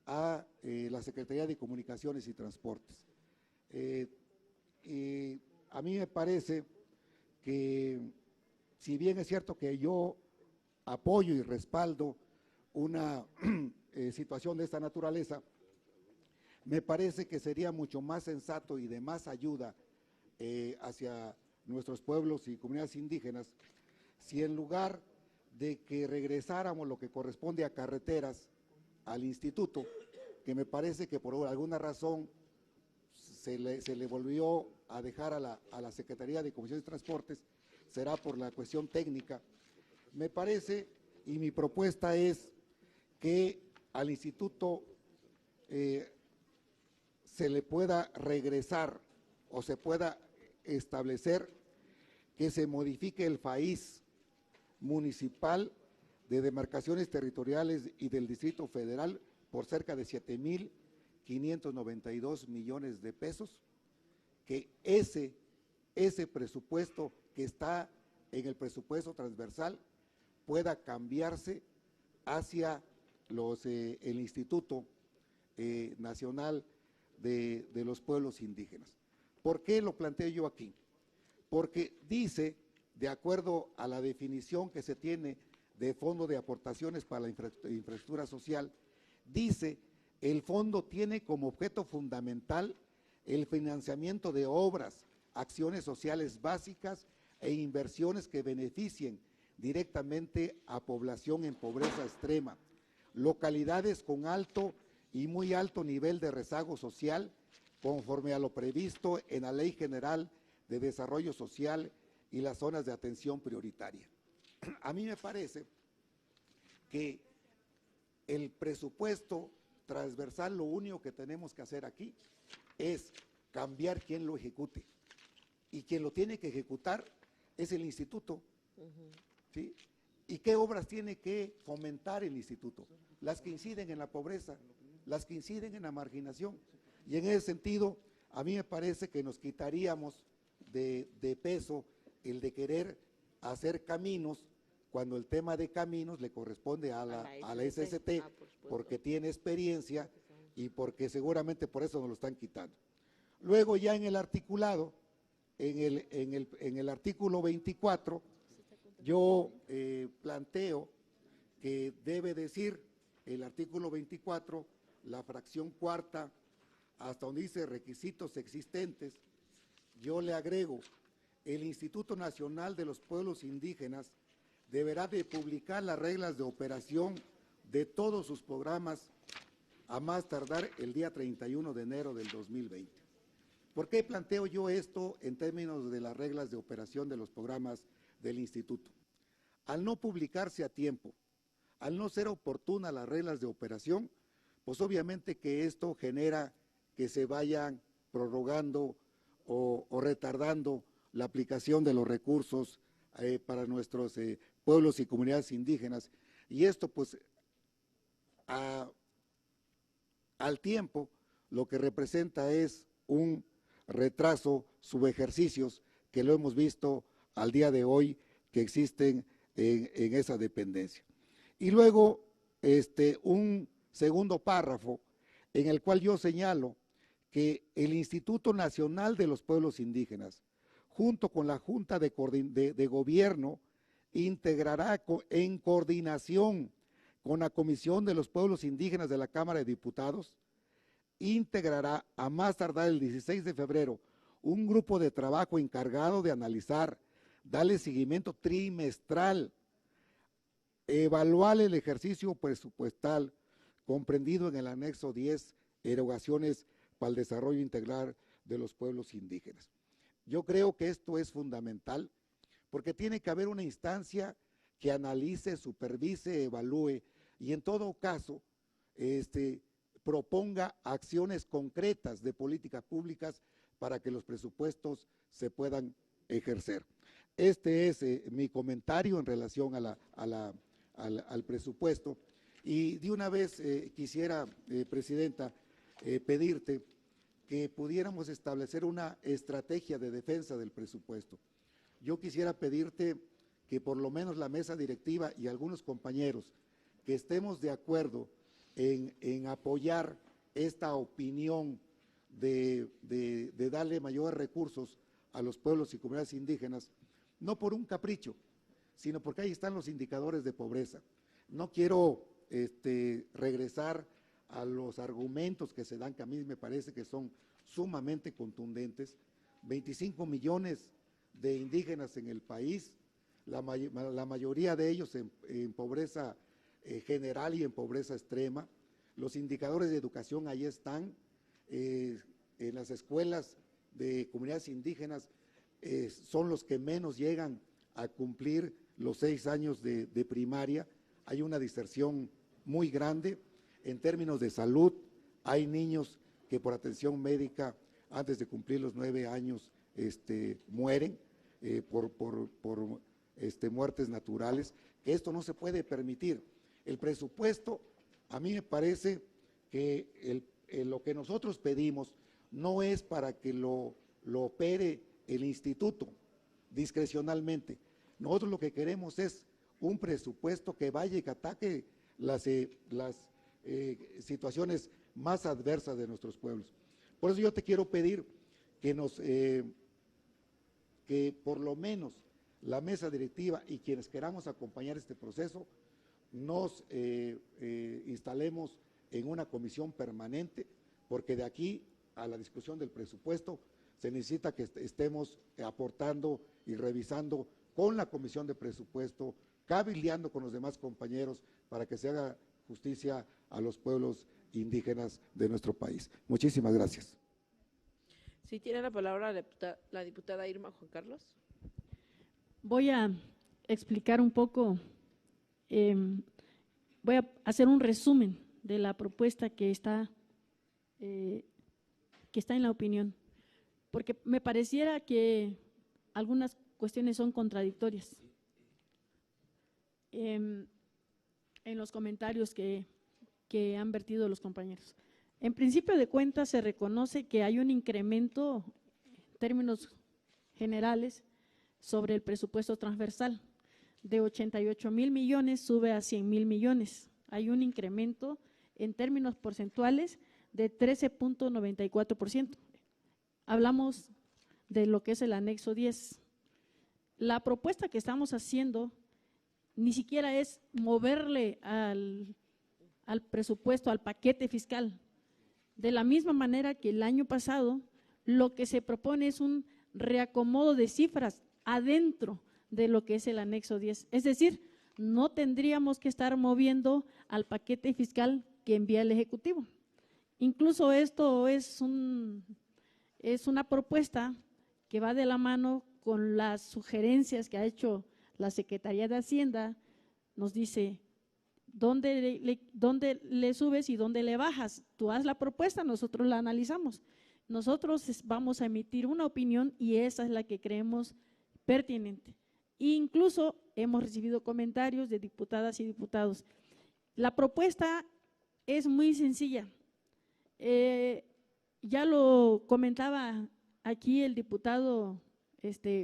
a la Secretaría de Comunicaciones y Transportes. Y a mí me parece que, si bien es cierto que yo apoyo y respaldo una situación de esta naturaleza, me parece que sería mucho más sensato y de más ayuda hacia nuestros pueblos y comunidades indígenas si, en lugar de que regresáramos lo que corresponde a carreteras al instituto, que me parece que por alguna razón se le volvió a dejar a la Secretaría de Comunicaciones y Transportes, será por la cuestión técnica. Me parece, y mi propuesta es que al instituto se le pueda regresar o se pueda establecer que se modifique el FAIS municipal de demarcaciones territoriales y del Distrito Federal por cerca de 7,592 millones de pesos, que ese presupuesto que está en el presupuesto transversal pueda cambiarse hacia el Instituto Nacional de los Pueblos Indígenas. ¿Por qué lo planteo yo aquí? Porque dice, de acuerdo a la definición que se tiene de Fondo de Aportaciones para la Infraestructura Social, dice, el fondo tiene como objeto fundamental el financiamiento de obras, acciones sociales básicas e inversiones que beneficien directamente a población en pobreza extrema, localidades con alto y muy alto nivel de rezago social, conforme a lo previsto en la Ley General de Desarrollo Social y las zonas de atención prioritaria. A mí me parece que el presupuesto transversal, lo único que tenemos que hacer aquí es cambiar quién lo ejecute. Y quien lo tiene que ejecutar es el instituto. ¿Sí? ¿Y qué obras tiene que fomentar el instituto? Las que inciden en la pobreza, las que inciden en la marginación. Y en ese sentido, a mí me parece que nos quitaríamos de peso el de querer hacer caminos, cuando el tema de caminos le corresponde a la SST, porque tiene experiencia y porque seguramente por eso nos lo están quitando. Luego ya en el articulado, en el artículo 24, yo planteo que debe decir el artículo 24, la fracción cuarta, hasta donde dice requisitos existentes, yo le agrego, el Instituto Nacional de los Pueblos Indígenas deberá de publicar las reglas de operación de todos sus programas a más tardar el día 31 de enero del 2020. ¿Por qué planteo yo esto en términos de las reglas de operación de los programas del instituto? Al no publicarse a tiempo, al no ser oportunas las reglas de operación, pues obviamente que esto genera que se vayan prorrogando o retardando la aplicación de los recursos para nuestros pueblos y comunidades indígenas. Y esto pues al tiempo lo que representa es un retraso, subejercicios que lo hemos visto al día de hoy que existen en esa dependencia. Y luego un segundo párrafo en el cual yo señalo que el Instituto Nacional de los Pueblos Indígenas, junto con la Junta de Gobierno, integrará en coordinación con la Comisión de los Pueblos Indígenas de la Cámara de Diputados, integrará a más tardar el 16 de febrero un grupo de trabajo encargado de analizar, darle seguimiento trimestral, evaluar el ejercicio presupuestal comprendido en el anexo 10, erogaciones para el desarrollo integral de los pueblos indígenas. Yo creo que esto es fundamental porque tiene que haber una instancia que analice, supervise, evalúe y en todo caso proponga acciones concretas de políticas públicas para que los presupuestos se puedan ejercer. Este es mi comentario en relación al presupuesto. Y de una vez quisiera, Presidenta, pedirte que pudiéramos establecer una estrategia de defensa del presupuesto. Yo quisiera pedirte que por lo menos la mesa directiva y algunos compañeros que estemos de acuerdo en apoyar esta opinión de darle mayores recursos a los pueblos y comunidades indígenas, no por un capricho, sino porque ahí están los indicadores de pobreza. No quiero regresar a los argumentos que se dan, que a mí me parece que son sumamente contundentes. 25 millones de indígenas en el país, la mayoría de ellos en pobreza general y en pobreza extrema. Los indicadores de educación ahí están, en las escuelas de comunidades indígenas son los que menos llegan a cumplir los 6 años de primaria. Hay una diserción muy grande. En términos de salud, hay niños que por atención médica antes de cumplir los 9 años mueren por muertes naturales, que esto no se puede permitir. El presupuesto, a mí me parece que lo que nosotros pedimos no es para que lo opere el instituto discrecionalmente. Nosotros lo que queremos es un presupuesto que vaya y que ataque las situaciones más adversas de nuestros pueblos. Por eso yo te quiero pedir que que por lo menos la mesa directiva y quienes queramos acompañar este proceso nos instalemos en una comisión permanente, porque de aquí a la discusión del presupuesto se necesita que estemos aportando y revisando con la comisión de presupuesto, cabildeando con los demás compañeros para que se haga justicia a los pueblos indígenas de nuestro país. Muchísimas gracias. Sí, tiene la palabra la diputada Irma Juan Carlos. Voy a explicar un poco, voy a hacer un resumen de la propuesta que está en la opinión, porque me pareciera que algunas cuestiones son contradictorias en los comentarios que han vertido los compañeros. En principio de cuentas se reconoce que hay un incremento en términos generales sobre el presupuesto transversal. De 88,000 millones sube a 100,000 millones. Hay un incremento en términos porcentuales de 13.94%. Hablamos de lo que es el anexo 10. La propuesta que estamos haciendo ni siquiera es moverle al presupuesto, al paquete fiscal. De la misma manera que el año pasado, lo que se propone es un reacomodo de cifras adentro de lo que es el anexo 10. Es decir, no tendríamos que estar moviendo al paquete fiscal que envía el Ejecutivo. Incluso esto es una propuesta que va de la mano con las sugerencias que ha hecho la Secretaría de Hacienda. Nos dice, ¿dónde le subes y dónde le bajas? Tú haz la propuesta, nosotros la analizamos. Nosotros vamos a emitir una opinión y esa es la que creemos pertinente. Incluso hemos recibido comentarios de diputadas y diputados. La propuesta es muy sencilla. Ya lo comentaba aquí el diputado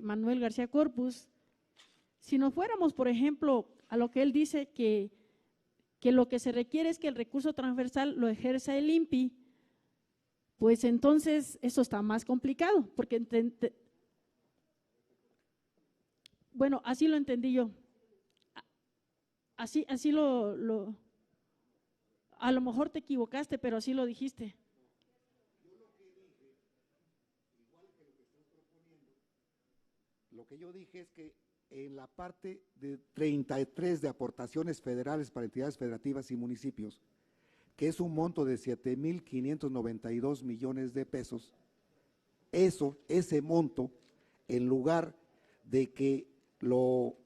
Manuel García Corpus. Si nos fuéramos, por ejemplo, a lo que él dice que lo que se requiere es que el recurso transversal lo ejerza el INPI, pues entonces eso está más complicado, porque bueno, así lo entendí yo. Así a lo mejor te equivocaste, pero así lo dijiste. Lo que yo dije es que en la parte de 33 de aportaciones federales para entidades federativas y municipios, que es un monto de 7,592 millones de pesos, ese monto, en lugar de que lo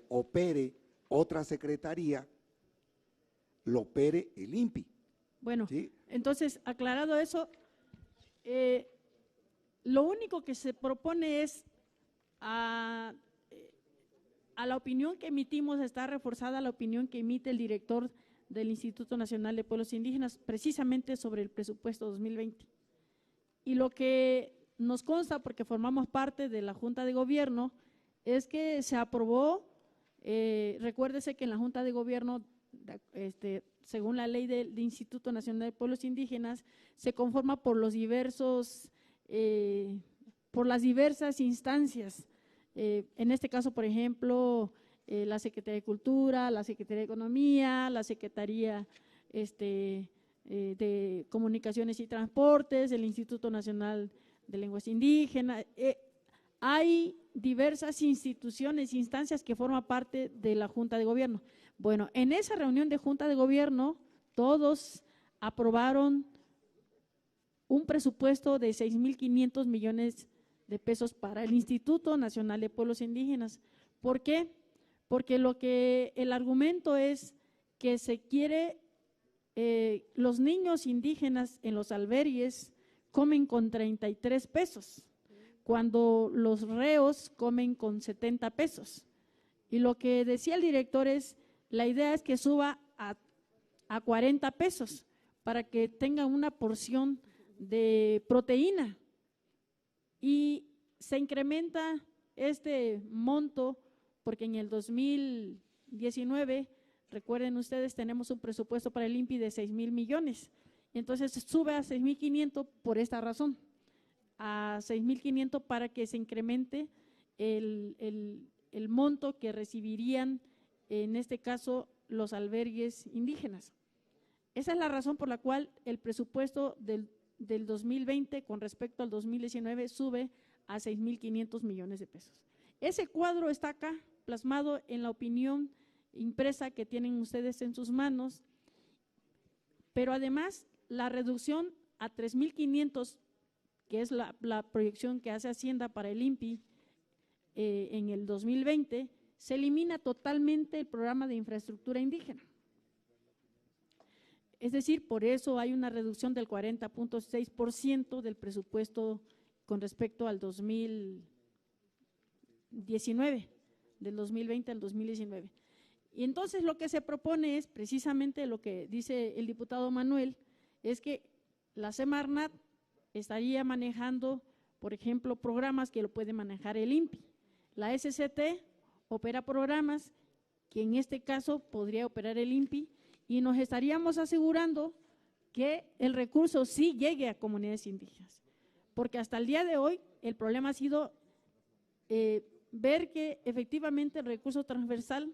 opere otra secretaría, lo opere el INPI. Bueno, ¿sí? Entonces, aclarado eso, lo único que se propone es a la opinión que emitimos, está reforzada la opinión que emite el director del Instituto Nacional de Pueblos Indígenas, precisamente sobre el presupuesto 2020. Y lo que nos consta, porque formamos parte de la Junta de Gobierno, es que se aprobó, recuérdese que en la Junta de Gobierno, según la ley del Instituto Nacional de Pueblos Indígenas, se conforma por las diversas instancias. En este caso, por ejemplo, la Secretaría de Cultura, la Secretaría de Economía, la Secretaría de Comunicaciones y Transportes, el Instituto Nacional de Lenguas Indígenas. Hay diversas instituciones, instancias que forman parte de la Junta de Gobierno. Bueno, en esa reunión de Junta de Gobierno, todos aprobaron un presupuesto de 6,500 millones de pesos para el Instituto Nacional de Pueblos Indígenas. ¿Por qué? Porque el argumento es que se quiere, los niños indígenas en los albergues comen con 33 pesos, cuando los reos comen con 70 pesos. Y lo que decía el director es, la idea es que suba a 40 pesos para que tengan una porción de proteína. Y se incrementa este monto porque en el 2019, recuerden ustedes, tenemos un presupuesto para el INPI de 6,000 millones. Entonces sube a 6,500 por esta razón, a 6,500 para que se incremente el monto que recibirían, en este caso, los albergues indígenas. Esa es la razón por la cual el presupuesto del 2020 con respecto al 2019 sube a 6,500 millones de pesos. Ese cuadro está acá plasmado en la opinión impresa que tienen ustedes en sus manos, pero además la reducción a 3,500, que es la proyección que hace Hacienda para el INPI en el 2020, se elimina totalmente el programa de infraestructura indígena. Es decir, por eso hay una reducción del 40,6% del presupuesto con respecto al 2019, del 2020 al 2019. Y entonces lo que se propone es precisamente lo que dice el diputado Manuel, es que la Semarnat estaría manejando, por ejemplo, programas que lo puede manejar el INPI. La SCT opera programas que en este caso podría operar el INPI y nos estaríamos asegurando que el recurso sí llegue a comunidades indígenas. Porque hasta el día de hoy el problema ha sido ver que efectivamente el recurso transversal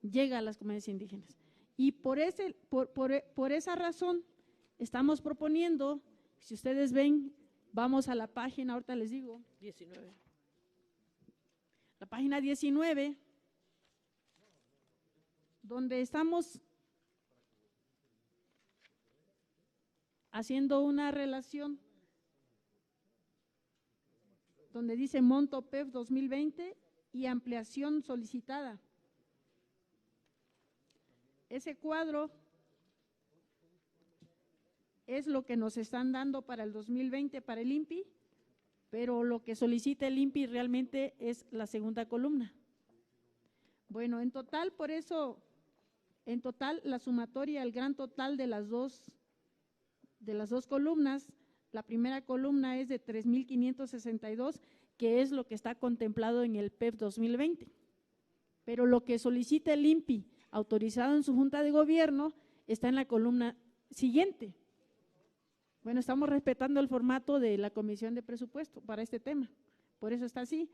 llega a las comunidades indígenas. Y por esa razón estamos proponiendo, si ustedes ven, vamos a la página, ahorita les digo. 19. La página 19, donde estamos haciendo una relación, donde dice monto PEF 2020 y ampliación solicitada. Ese cuadro es lo que nos están dando para el 2020 para el INPI, pero lo que solicita el INPI realmente es la segunda columna. Bueno, en total, por eso, en total, la sumatoria, el gran total de las dos columnas, la primera columna es de 3,562, que es lo que está contemplado en el PEF 2020. Pero lo que solicita el INPI, autorizado en su Junta de Gobierno, está en la columna siguiente. Bueno, estamos respetando el formato de la Comisión de Presupuesto para este tema, por eso está así.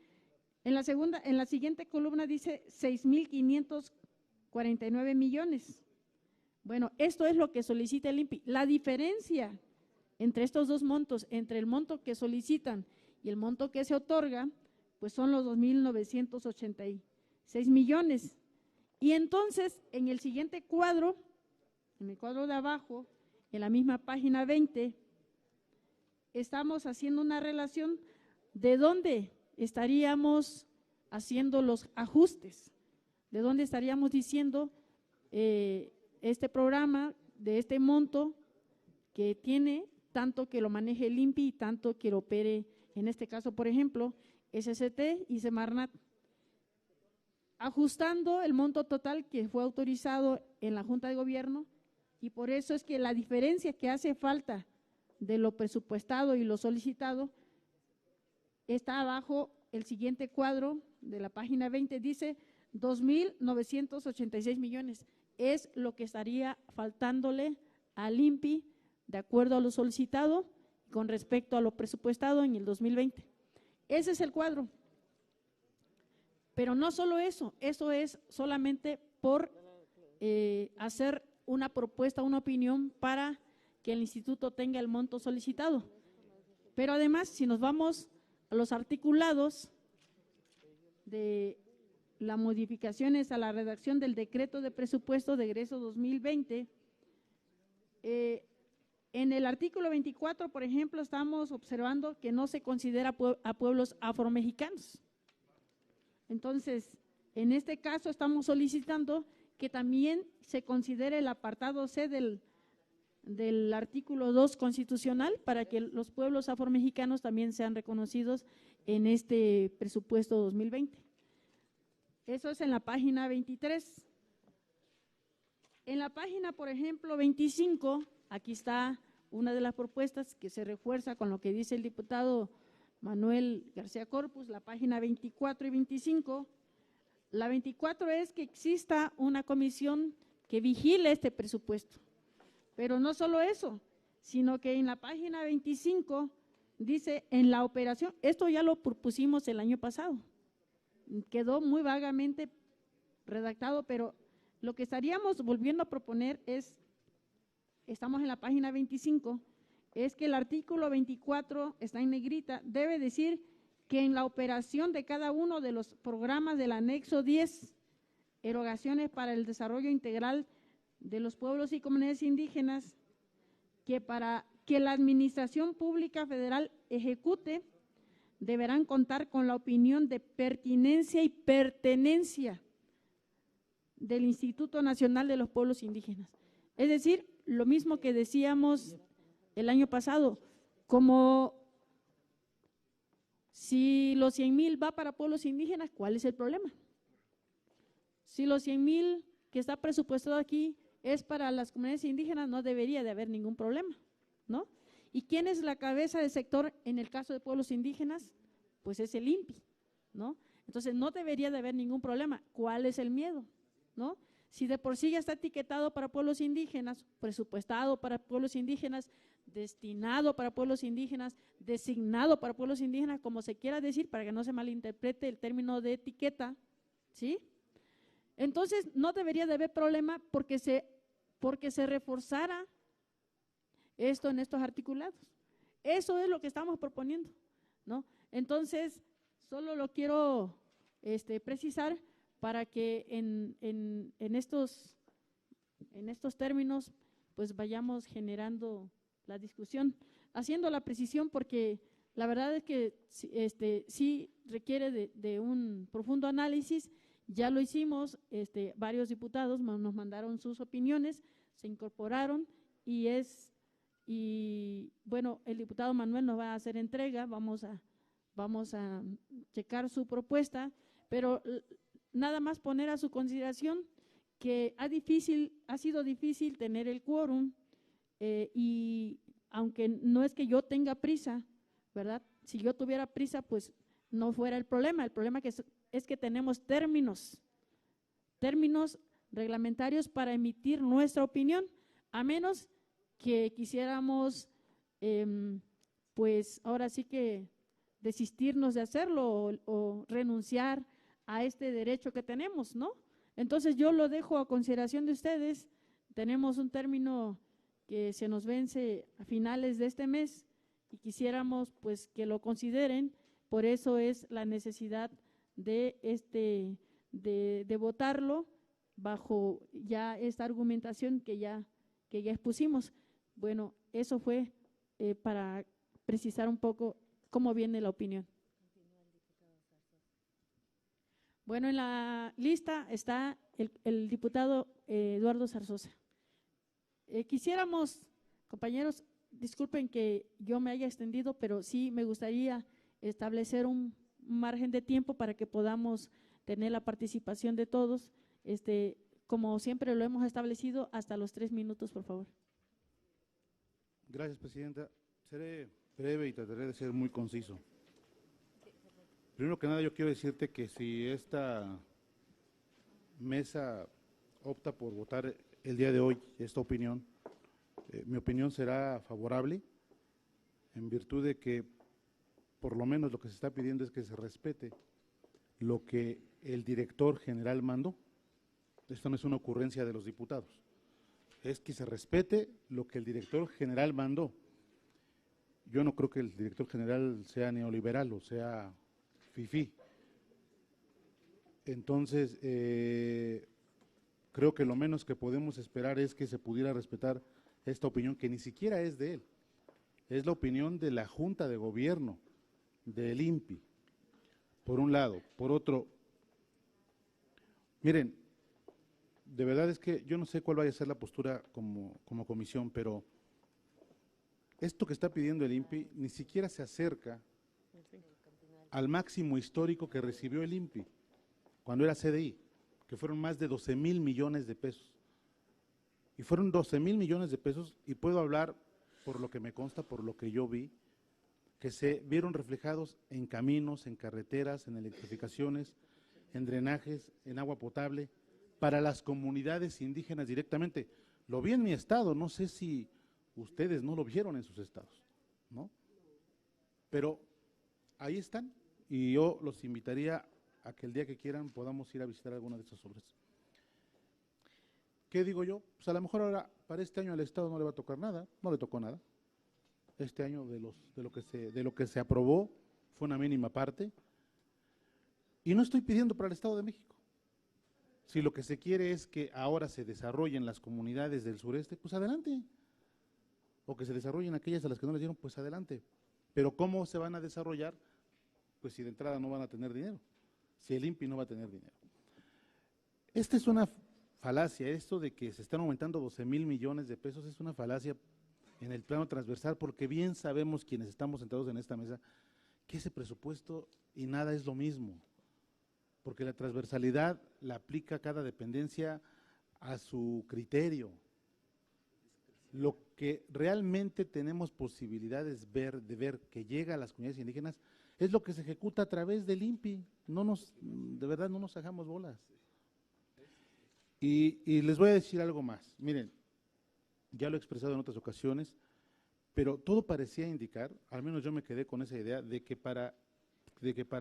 En la siguiente columna dice 6,549 millones. Bueno, esto es lo que solicita el INPI. La diferencia entre estos dos montos, entre el monto que solicitan y el monto que se otorga, pues son los 2,986 millones. Y entonces, en el siguiente cuadro, en el cuadro de abajo, en la misma página 20, estamos haciendo una relación de dónde estaríamos haciendo los ajustes, de dónde estaríamos diciendo este programa de este monto que tiene tanto que lo maneje el INPI y tanto que lo opere, en este caso, por ejemplo, SCT y Semarnat, ajustando el monto total que fue autorizado en la Junta de Gobierno, y por eso es que la diferencia que hace falta de lo presupuestado y lo solicitado está abajo. El siguiente cuadro de la página 20 dice 2,986 millones, es lo que estaría faltándole al INPI de acuerdo a lo solicitado con respecto a lo presupuestado en el 2020. Ese es el cuadro. Pero no solo eso, eso es solamente por hacer una propuesta, una opinión para que el instituto tenga el monto solicitado. Pero además, si nos vamos a los articulados de las modificaciones a la redacción del decreto de presupuesto de egreso 2020, en el artículo 24, por ejemplo, estamos observando que no se considera a pueblos afromexicanos. Entonces, en este caso estamos solicitando que también se considere el apartado C del artículo 2 constitucional para que los pueblos afromexicanos también sean reconocidos en este presupuesto 2020. Eso es en la página 23. En la página, por ejemplo, 25, aquí está una de las propuestas que se refuerza con lo que dice el diputado Manuel García Corpus, la página 24 y 25. La 24 es que exista una comisión que vigile este presupuesto. Pero no solo eso, sino que en la página 25 dice en la operación, esto ya lo propusimos el año pasado, quedó muy vagamente redactado, pero lo que estaríamos volviendo a proponer es, estamos en la página 25, es que el artículo 24 está en negrita, debe decir que en la operación de cada uno de los programas del anexo 10, erogaciones para el desarrollo integral de los pueblos y comunidades indígenas, que para que la Administración Pública Federal ejecute, deberán contar con la opinión de pertinencia y pertenencia del Instituto Nacional de los Pueblos Indígenas. Es decir, lo mismo que decíamos el año pasado, como si los 100,000 va para pueblos indígenas, ¿cuál es el problema? Si los 100,000 que está presupuestado aquí es para las comunidades indígenas, no debería de haber ningún problema, ¿no? ¿Y quién es la cabeza del sector en el caso de pueblos indígenas? Pues es el INPI, ¿no? Entonces no debería de haber ningún problema. ¿Cuál es el miedo, no? Si de por sí ya está etiquetado para pueblos indígenas, presupuestado para pueblos indígenas, destinado para pueblos indígenas, designado para pueblos indígenas, como se quiera decir, para que no se malinterprete el término de etiqueta, ¿sí? Entonces no debería de haber problema porque se reforzara esto en estos articulados. Eso es lo que estamos proponiendo, ¿no? Entonces, solo lo quiero precisar para que en estos términos pues vayamos generando la discusión, haciendo la precisión, porque la verdad es que sí requiere de un profundo análisis. Ya lo hicimos, varios diputados nos mandaron sus opiniones, se incorporaron y bueno, el diputado Manuel nos va a hacer entrega, vamos a checar su propuesta, pero nada más poner a su consideración que ha sido difícil tener el quórum y aunque no es que yo tenga prisa, ¿verdad? Si yo tuviera prisa, pues no fuera el problema es que tenemos términos reglamentarios para emitir nuestra opinión, a menos que quisiéramos, pues ahora sí que desistirnos de hacerlo o renunciar a este derecho que tenemos, ¿no? Entonces yo lo dejo a consideración de ustedes. Tenemos un término que se nos vence a finales de este mes y quisiéramos pues que lo consideren, por eso es la necesidad de votarlo bajo ya esta argumentación que ya expusimos. Bueno, eso fue para precisar un poco cómo viene la opinión. Bueno, en la lista está el diputado Eduardo Zarzosa. Quisiéramos, compañeros, disculpen que yo me haya extendido, pero sí me gustaría establecer un margen de tiempo para que podamos tener la participación de todos, como siempre lo hemos establecido, hasta los 3 minutos, por favor. Gracias, Presidenta. Seré breve y trataré de ser muy conciso. Primero que nada, yo quiero decirte que si esta mesa opta por votar el día de hoy esta opinión, mi opinión será favorable, en virtud de que por lo menos lo que se está pidiendo es que se respete lo que el director general mandó. Esto no es una ocurrencia de los diputados, es que se respete lo que el director general mandó. Yo no creo que el director general sea neoliberal o sea fifí. Entonces, creo que lo menos que podemos esperar es que se pudiera respetar esta opinión, que ni siquiera es de él, es la opinión de la Junta de Gobierno, del INPI, por un lado. Por otro, miren, de verdad es que yo no sé cuál vaya a ser la postura como comisión, pero esto que está pidiendo el INPI ni siquiera se acerca al máximo histórico que recibió el INPI cuando era CDI, que fueron más de 12,000 millones de pesos. Y fueron 12,000 millones de pesos, y puedo hablar por lo que me consta, por lo que yo vi, que se vieron reflejados en caminos, en carreteras, en electrificaciones, en drenajes, en agua potable, para las comunidades indígenas directamente. Lo vi en mi estado, no sé si ustedes no lo vieron en sus estados, ¿no? Pero ahí están, y yo los invitaría a que el día que quieran podamos ir a visitar alguna de esas obras. ¿Qué digo yo? Pues a lo mejor ahora, para este año al Estado no le va a tocar nada, no le tocó nada. Este año de lo que se aprobó fue una mínima parte. Y no estoy pidiendo para el Estado de México. Si lo que se quiere es que ahora se desarrollen las comunidades del sureste, pues adelante. O que se desarrollen aquellas a las que no les dieron, pues adelante. Pero ¿cómo se van a desarrollar? Pues si de entrada no van a tener dinero, si el INPI no va a tener dinero. Esta es una falacia, esto de que se están aumentando 12,000 millones de pesos es una falacia en el plano transversal, porque bien sabemos quienes estamos sentados en esta mesa que ese presupuesto y nada es lo mismo, porque la transversalidad la aplica cada dependencia a su criterio. Lo que realmente tenemos posibilidades de ver que llega a las comunidades indígenas es lo que se ejecuta a través del INPI. De verdad no nos hagamos bolas. Y les voy a decir algo más. Miren, ya lo he expresado en otras ocasiones, pero todo parecía indicar, al menos yo me quedé con esa idea, de que para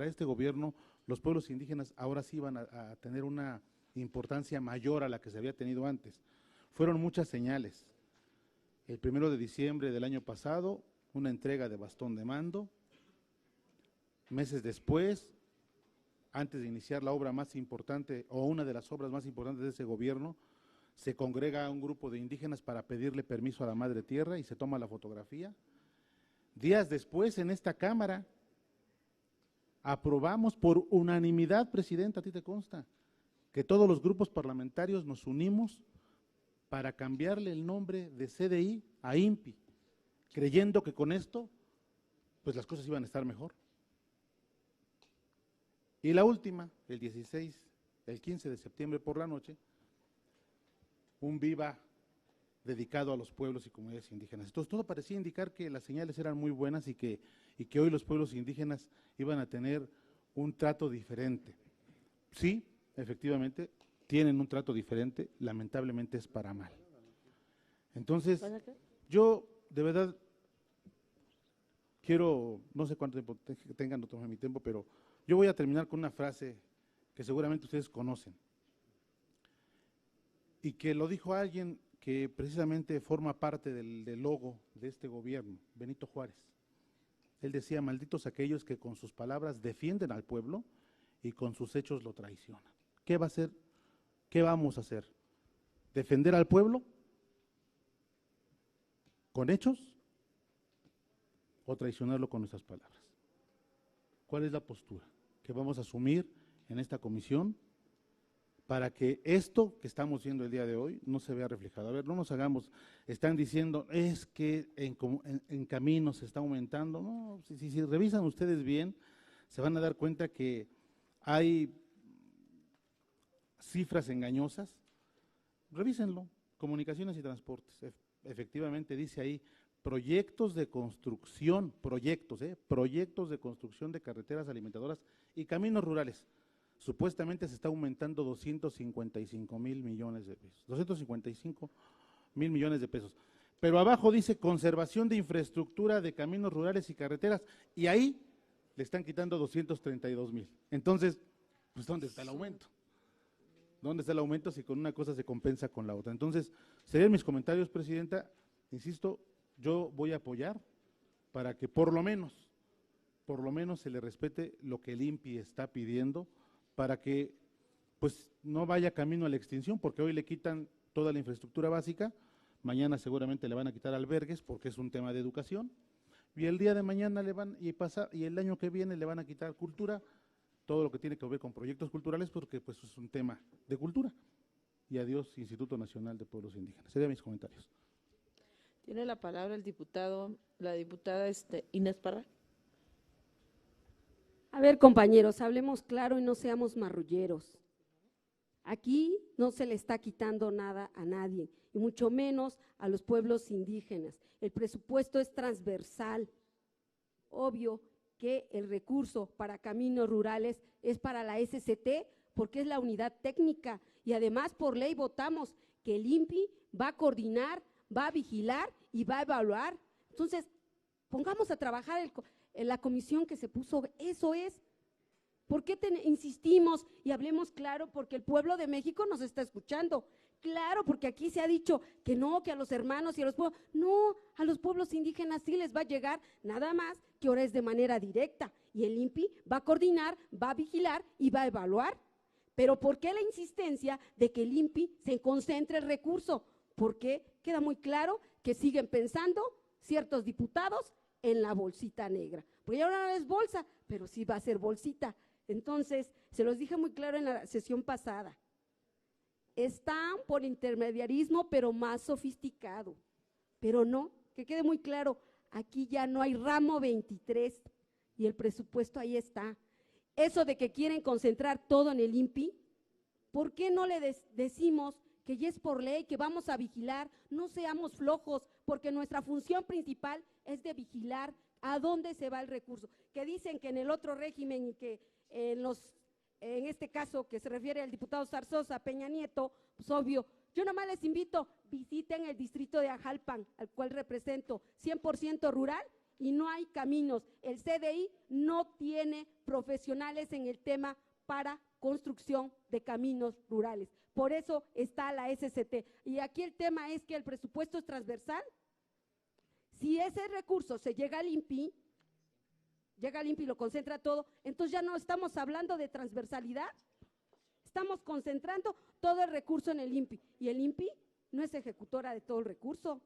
este gobierno los pueblos indígenas ahora sí iban a tener una importancia mayor a la que se había tenido antes. Fueron muchas señales. El 1 de diciembre del año pasado, una entrega de bastón de mando. Meses después, antes de iniciar la obra más importante, o una de las obras más importantes de ese gobierno, se congrega a un grupo de indígenas para pedirle permiso a la Madre Tierra y se toma la fotografía. Días después, en esta Cámara, aprobamos por unanimidad, Presidenta, a ti te consta, que todos los grupos parlamentarios nos unimos para cambiarle el nombre de CDI a INPI, creyendo que con esto, pues las cosas iban a estar mejor. Y la última, el 15 de septiembre por la noche, un viva dedicado a los pueblos y comunidades indígenas. Entonces todo parecía indicar que las señales eran muy buenas y que hoy los pueblos indígenas iban a tener un trato diferente. Sí, efectivamente, tienen un trato diferente, lamentablemente es para mal. Entonces, yo de verdad quiero, no sé cuánto tiempo tengan, no tomen mi tiempo, pero yo voy a terminar con una frase que seguramente ustedes conocen y que lo dijo alguien que precisamente forma parte del logo de este gobierno, Benito Juárez. Él decía: malditos aquellos que con sus palabras defienden al pueblo y con sus hechos lo traicionan. ¿Qué va a hacer? ¿Qué vamos a hacer? ¿Defender al pueblo con hechos o traicionarlo con nuestras palabras? ¿Cuál es la postura que vamos a asumir en esta comisión para que esto que estamos viendo el día de hoy no se vea reflejado? A ver, no nos hagamos, están diciendo, es que en caminos se está aumentando. No, si revisan ustedes bien, se van a dar cuenta que hay cifras engañosas. Revísenlo, Comunicaciones y Transportes, efectivamente dice ahí, proyectos de construcción, proyectos de construcción de carreteras alimentadoras y caminos rurales. Supuestamente se está aumentando 255,000 millones de pesos, 255,000 millones de pesos. Pero abajo dice conservación de infraestructura de caminos rurales y carreteras, y ahí le están quitando 232,000. Entonces, pues ¿dónde está el aumento? ¿Dónde está el aumento si con una cosa se compensa con la otra? Entonces, serían mis comentarios, Presidenta. Insisto, yo voy a apoyar para que por lo menos se le respete lo que el INPI está pidiendo, para que pues no vaya camino a la extinción, porque hoy le quitan toda la infraestructura básica, mañana seguramente le van a quitar albergues porque es un tema de educación, y el día de mañana y el año que viene le van a quitar cultura, todo lo que tiene que ver con proyectos culturales, porque pues es un tema de cultura. y adiós Instituto Nacional de Pueblos Indígenas. Serían mis comentarios. Tiene la palabra la diputada Inés Parra. A ver, compañeros, hablemos claro y no seamos marrulleros. Aquí no se le está quitando nada a nadie, y mucho menos a los pueblos indígenas. El presupuesto es transversal. Obvio que el recurso para caminos rurales es para la SCT, porque es la unidad técnica, y además por ley votamos que el INPI va a coordinar, va a vigilar y va a evaluar. Entonces, pongamos a trabajar en la comisión que se puso, eso es. ¿Por qué insistimos y hablemos claro? Porque el pueblo de México nos está escuchando. Claro, porque aquí se ha dicho que no, que a los hermanos y a los pueblos, no, a los pueblos indígenas sí les va a llegar, nada más que ahora es de manera directa, y el INPI va a coordinar, va a vigilar y va a evaluar. Pero ¿por qué la insistencia de que el INPI se concentre el recurso? Porque queda muy claro que siguen pensando ciertos diputados en la bolsita negra, porque ahora no es bolsa, pero sí va a ser bolsita. Entonces, se los dije muy claro en la sesión pasada, están por intermediarismo, pero más sofisticado, pero no, que quede muy claro, aquí ya no hay ramo 23 y el presupuesto ahí está. Eso de que quieren concentrar todo en el INPI, ¿por qué no le decimos que ya es por ley, que vamos a vigilar? No seamos flojos, porque nuestra función principal es de vigilar a dónde se va el recurso. Que dicen que en el otro régimen y que en este caso que se refiere al diputado Zarzosa, Peña Nieto, pues obvio, yo nomás les invito, visiten el distrito de Ajalpan, al cual represento, 100% rural y no hay caminos. El CDI no tiene profesionales en el tema para construcción de caminos rurales. Por eso está la SCT. Y aquí el tema es que el presupuesto es transversal. Si ese recurso se llega al INPI y lo concentra todo, entonces ya no estamos hablando de transversalidad, estamos concentrando todo el recurso en el INPI, y el INPI no es ejecutora de todo el recurso.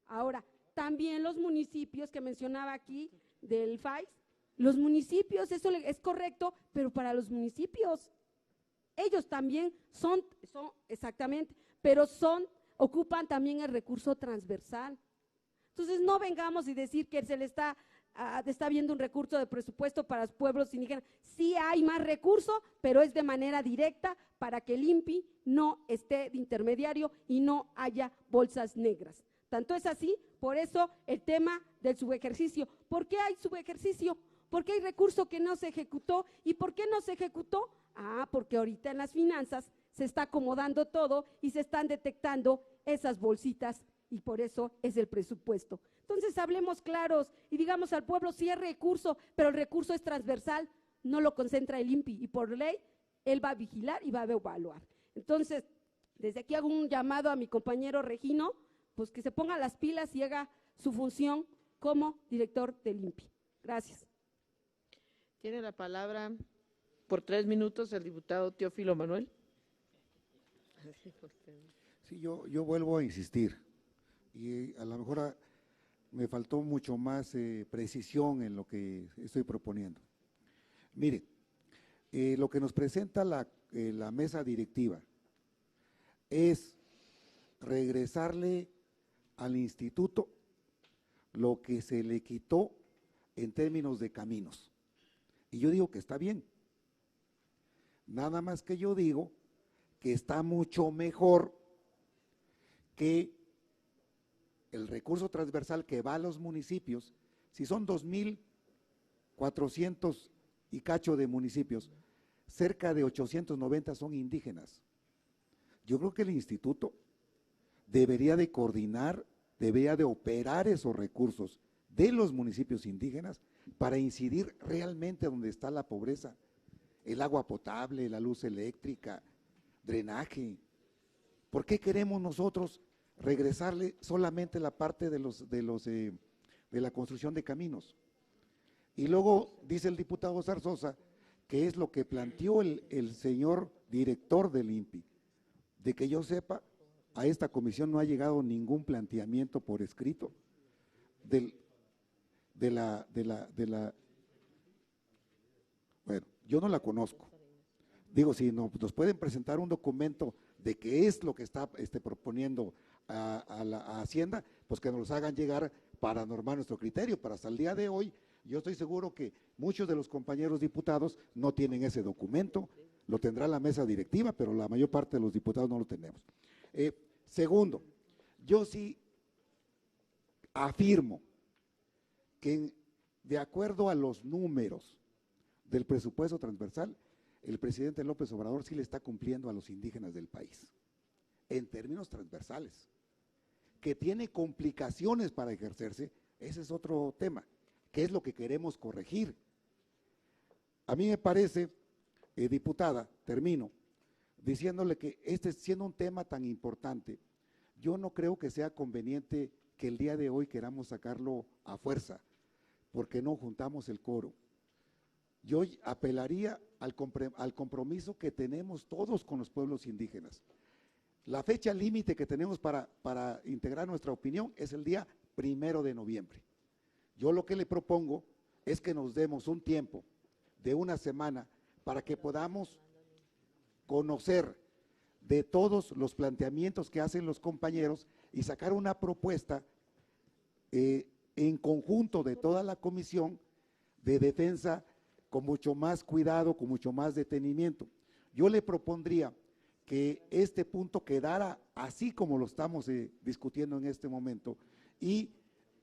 Ahora, también los municipios que mencionaba aquí del FAIS, los municipios, eso es correcto, pero para los municipios, ellos también son exactamente, pero ocupan también el recurso transversal. Entonces, no vengamos y decir que se le está viendo un recurso de presupuesto para los pueblos indígenas. Sí hay más recursos, pero es de manera directa para que el INPI no esté de intermediario y no haya bolsas negras. Tanto es así, por eso el tema del subejercicio. ¿Por qué hay subejercicio? ¿Por qué hay recurso que no se ejecutó? ¿Y por qué no se ejecutó? Porque ahorita en las finanzas se está acomodando todo y se están detectando esas bolsitas, y por eso es el presupuesto. Entonces, hablemos claros y digamos al pueblo, sí hay recurso, pero el recurso es transversal, no lo concentra el INPI, y por ley, él va a vigilar y va a evaluar. Entonces, desde aquí hago un llamado a mi compañero Regino, pues que se ponga las pilas y haga su función como director del INPI. Gracias. Tiene la palabra por 3 minutos el diputado Teófilo Manuel. Sí, yo vuelvo a insistir, y a lo mejor me faltó mucho más precisión en lo que estoy proponiendo. Mire, lo que nos presenta la mesa directiva es regresarle al instituto lo que se le quitó en términos de caminos. Y yo digo que está bien. Nada más que yo digo que está mucho mejor que el recurso transversal que va a los municipios. Si son 2,400 y cacho de municipios, cerca de 890 son indígenas. Yo creo que el instituto debería de coordinar, debería de operar esos recursos de los municipios indígenas para incidir realmente donde está la pobreza, el agua potable, la luz eléctrica, drenaje. ¿Por qué queremos nosotros regresarle solamente la parte de la construcción de caminos? Y luego dice el diputado Zarzosa, que es lo que planteó el señor director del INPI. De que yo sepa, a esta comisión no ha llegado ningún planteamiento por escrito bueno, yo no la conozco. Digo, si nos pueden presentar un documento de qué es lo que está proponiendo a Hacienda, pues que nos los hagan llegar para normar nuestro criterio. Para hasta el día de hoy, yo estoy seguro que muchos de los compañeros diputados no tienen ese documento, lo tendrá la mesa directiva, pero la mayor parte de los diputados no lo tenemos. Segundo, yo sí afirmo que de acuerdo a los números del presupuesto transversal, el presidente López Obrador sí le está cumpliendo a los indígenas del país, en términos transversales. Que tiene complicaciones para ejercerse, ese es otro tema, que es lo que queremos corregir. A mí me parece, diputada, termino, diciéndole que siendo un tema tan importante, yo no creo que sea conveniente que el día de hoy queramos sacarlo a fuerza, porque no juntamos el quórum. Yo apelaría al compromiso que tenemos todos con los pueblos indígenas. La fecha límite que tenemos para integrar nuestra opinión es el día 1 de noviembre. Yo lo que le propongo es que nos demos un tiempo de una semana para que podamos conocer de todos los planteamientos que hacen los compañeros y sacar una propuesta en conjunto de toda la comisión de defensa con mucho más cuidado, con mucho más detenimiento. Yo le propondría que este punto quedara así como lo estamos discutiendo en este momento y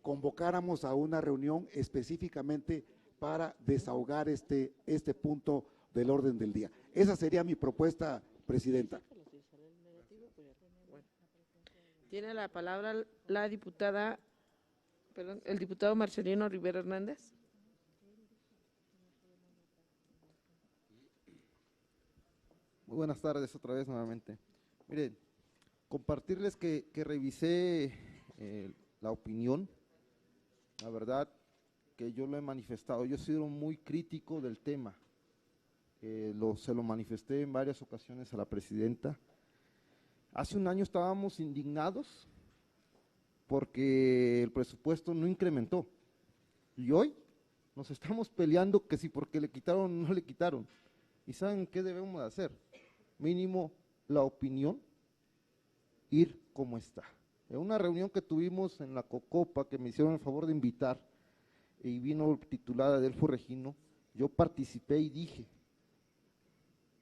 convocáramos a una reunión específicamente para desahogar este punto del orden del día. Esa sería mi propuesta, presidenta. Tiene la palabra la diputada, perdón, el diputado Marcelino Rivera Hernández. Muy buenas tardes otra vez nuevamente. Miren, compartirles que revisé la opinión, la verdad que yo lo he manifestado, yo he sido muy crítico del tema, se lo manifesté en varias ocasiones a la presidenta. Hace un año estábamos indignados porque el presupuesto no incrementó y hoy nos estamos peleando que si porque le quitaron o no le quitaron. ¿Y saben qué debemos de hacer? Mínimo la opinión, ir como está. En una reunión que tuvimos en la Cocopa, que me hicieron el favor de invitar, y vino titulada Adelfo Regino, yo participé y dije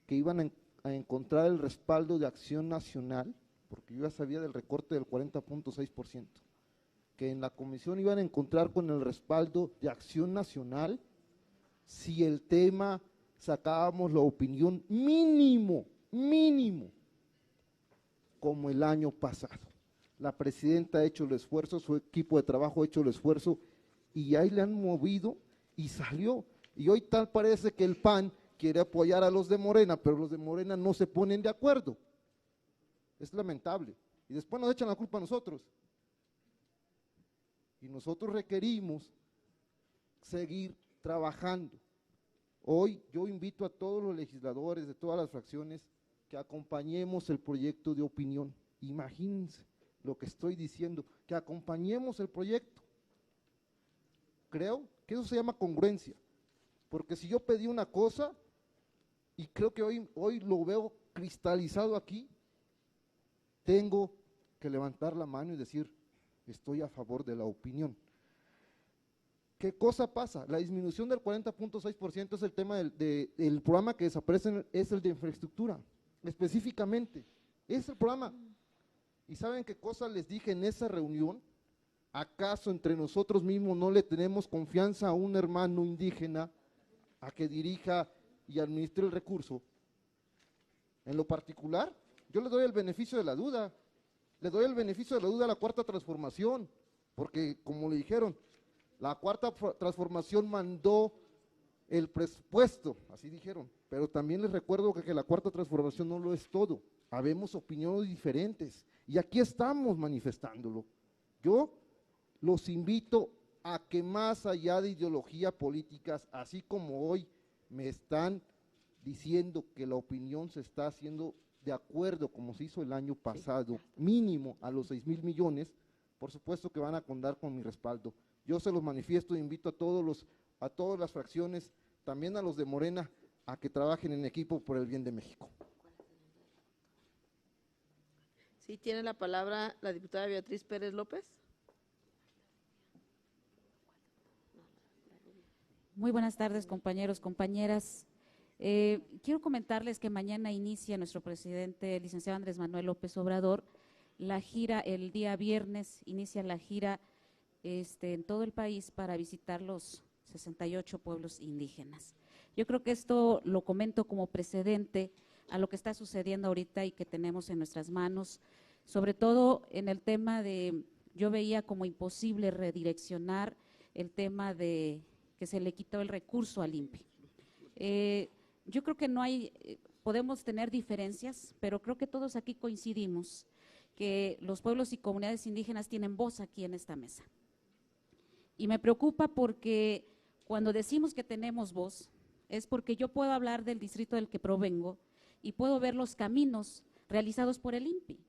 que iban a encontrar el respaldo de Acción Nacional, porque yo ya sabía del recorte del 40.6%, que en la comisión iban a encontrar con el respaldo de Acción Nacional si el tema sacábamos la opinión mínimo, como el año pasado. La presidenta ha hecho el esfuerzo, su equipo de trabajo ha hecho el esfuerzo y ahí le han movido y salió. Y hoy tal parece que el PAN quiere apoyar a los de Morena, pero los de Morena no se ponen de acuerdo. Es lamentable. Y después nos echan la culpa a nosotros. Y nosotros requerimos seguir trabajando. Hoy yo invito a todos los legisladores de todas las fracciones que acompañemos el proyecto de opinión. Imagínense lo que estoy diciendo, que acompañemos el proyecto. Creo que eso se llama congruencia, porque si yo pedí una cosa, y creo que hoy lo veo cristalizado aquí, tengo que levantar la mano y decir, estoy a favor de la opinión. ¿Qué cosa pasa? La disminución del 40.6% es el tema del programa que desaparece, es el de infraestructura, específicamente, es el programa. ¿Y saben qué cosa les dije en esa reunión? ¿Acaso entre nosotros mismos no le tenemos confianza a un hermano indígena a que dirija y administre el recurso? En lo particular, yo le doy el beneficio de la duda, a la Cuarta Transformación, porque como le dijeron, la Cuarta Transformación mandó el presupuesto, así dijeron, pero también les recuerdo que la Cuarta Transformación no lo es todo, habemos opiniones diferentes y aquí estamos manifestándolo. Yo los invito a que más allá de ideología políticas, así como hoy me están diciendo que la opinión se está haciendo de acuerdo como se hizo el año pasado, mínimo a los 6,000 millones, por supuesto que van a contar con mi respaldo. Yo se los manifiesto e invito a todas las fracciones, también a los de Morena, a que trabajen en equipo por el bien de México. Sí, tiene la palabra la diputada Beatriz Pérez López. Muy buenas tardes, compañeros, compañeras. Quiero comentarles que mañana inicia nuestro presidente, el licenciado Andrés Manuel López Obrador, la gira, el día viernes inicia la gira en todo el país para visitar los 68 pueblos indígenas. Yo creo que esto lo comento como precedente a lo que está sucediendo ahorita y que tenemos en nuestras manos, sobre todo en el tema de, yo veía como imposible redireccionar el tema de que se le quitó el recurso al INPI. Yo creo que no hay, podemos tener diferencias, pero creo que todos aquí coincidimos que los pueblos y comunidades indígenas tienen voz aquí en esta mesa. Y me preocupa porque cuando decimos que tenemos voz, es porque yo puedo hablar del distrito del que provengo y puedo ver los caminos realizados por el INPI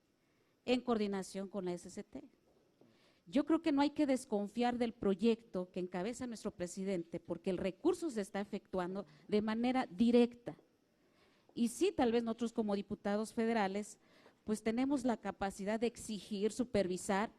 en coordinación con la SCT. Yo creo que no hay que desconfiar del proyecto que encabeza nuestro presidente porque el recurso se está efectuando de manera directa. Y sí, tal vez nosotros como diputados federales, pues tenemos la capacidad de exigir, supervisar,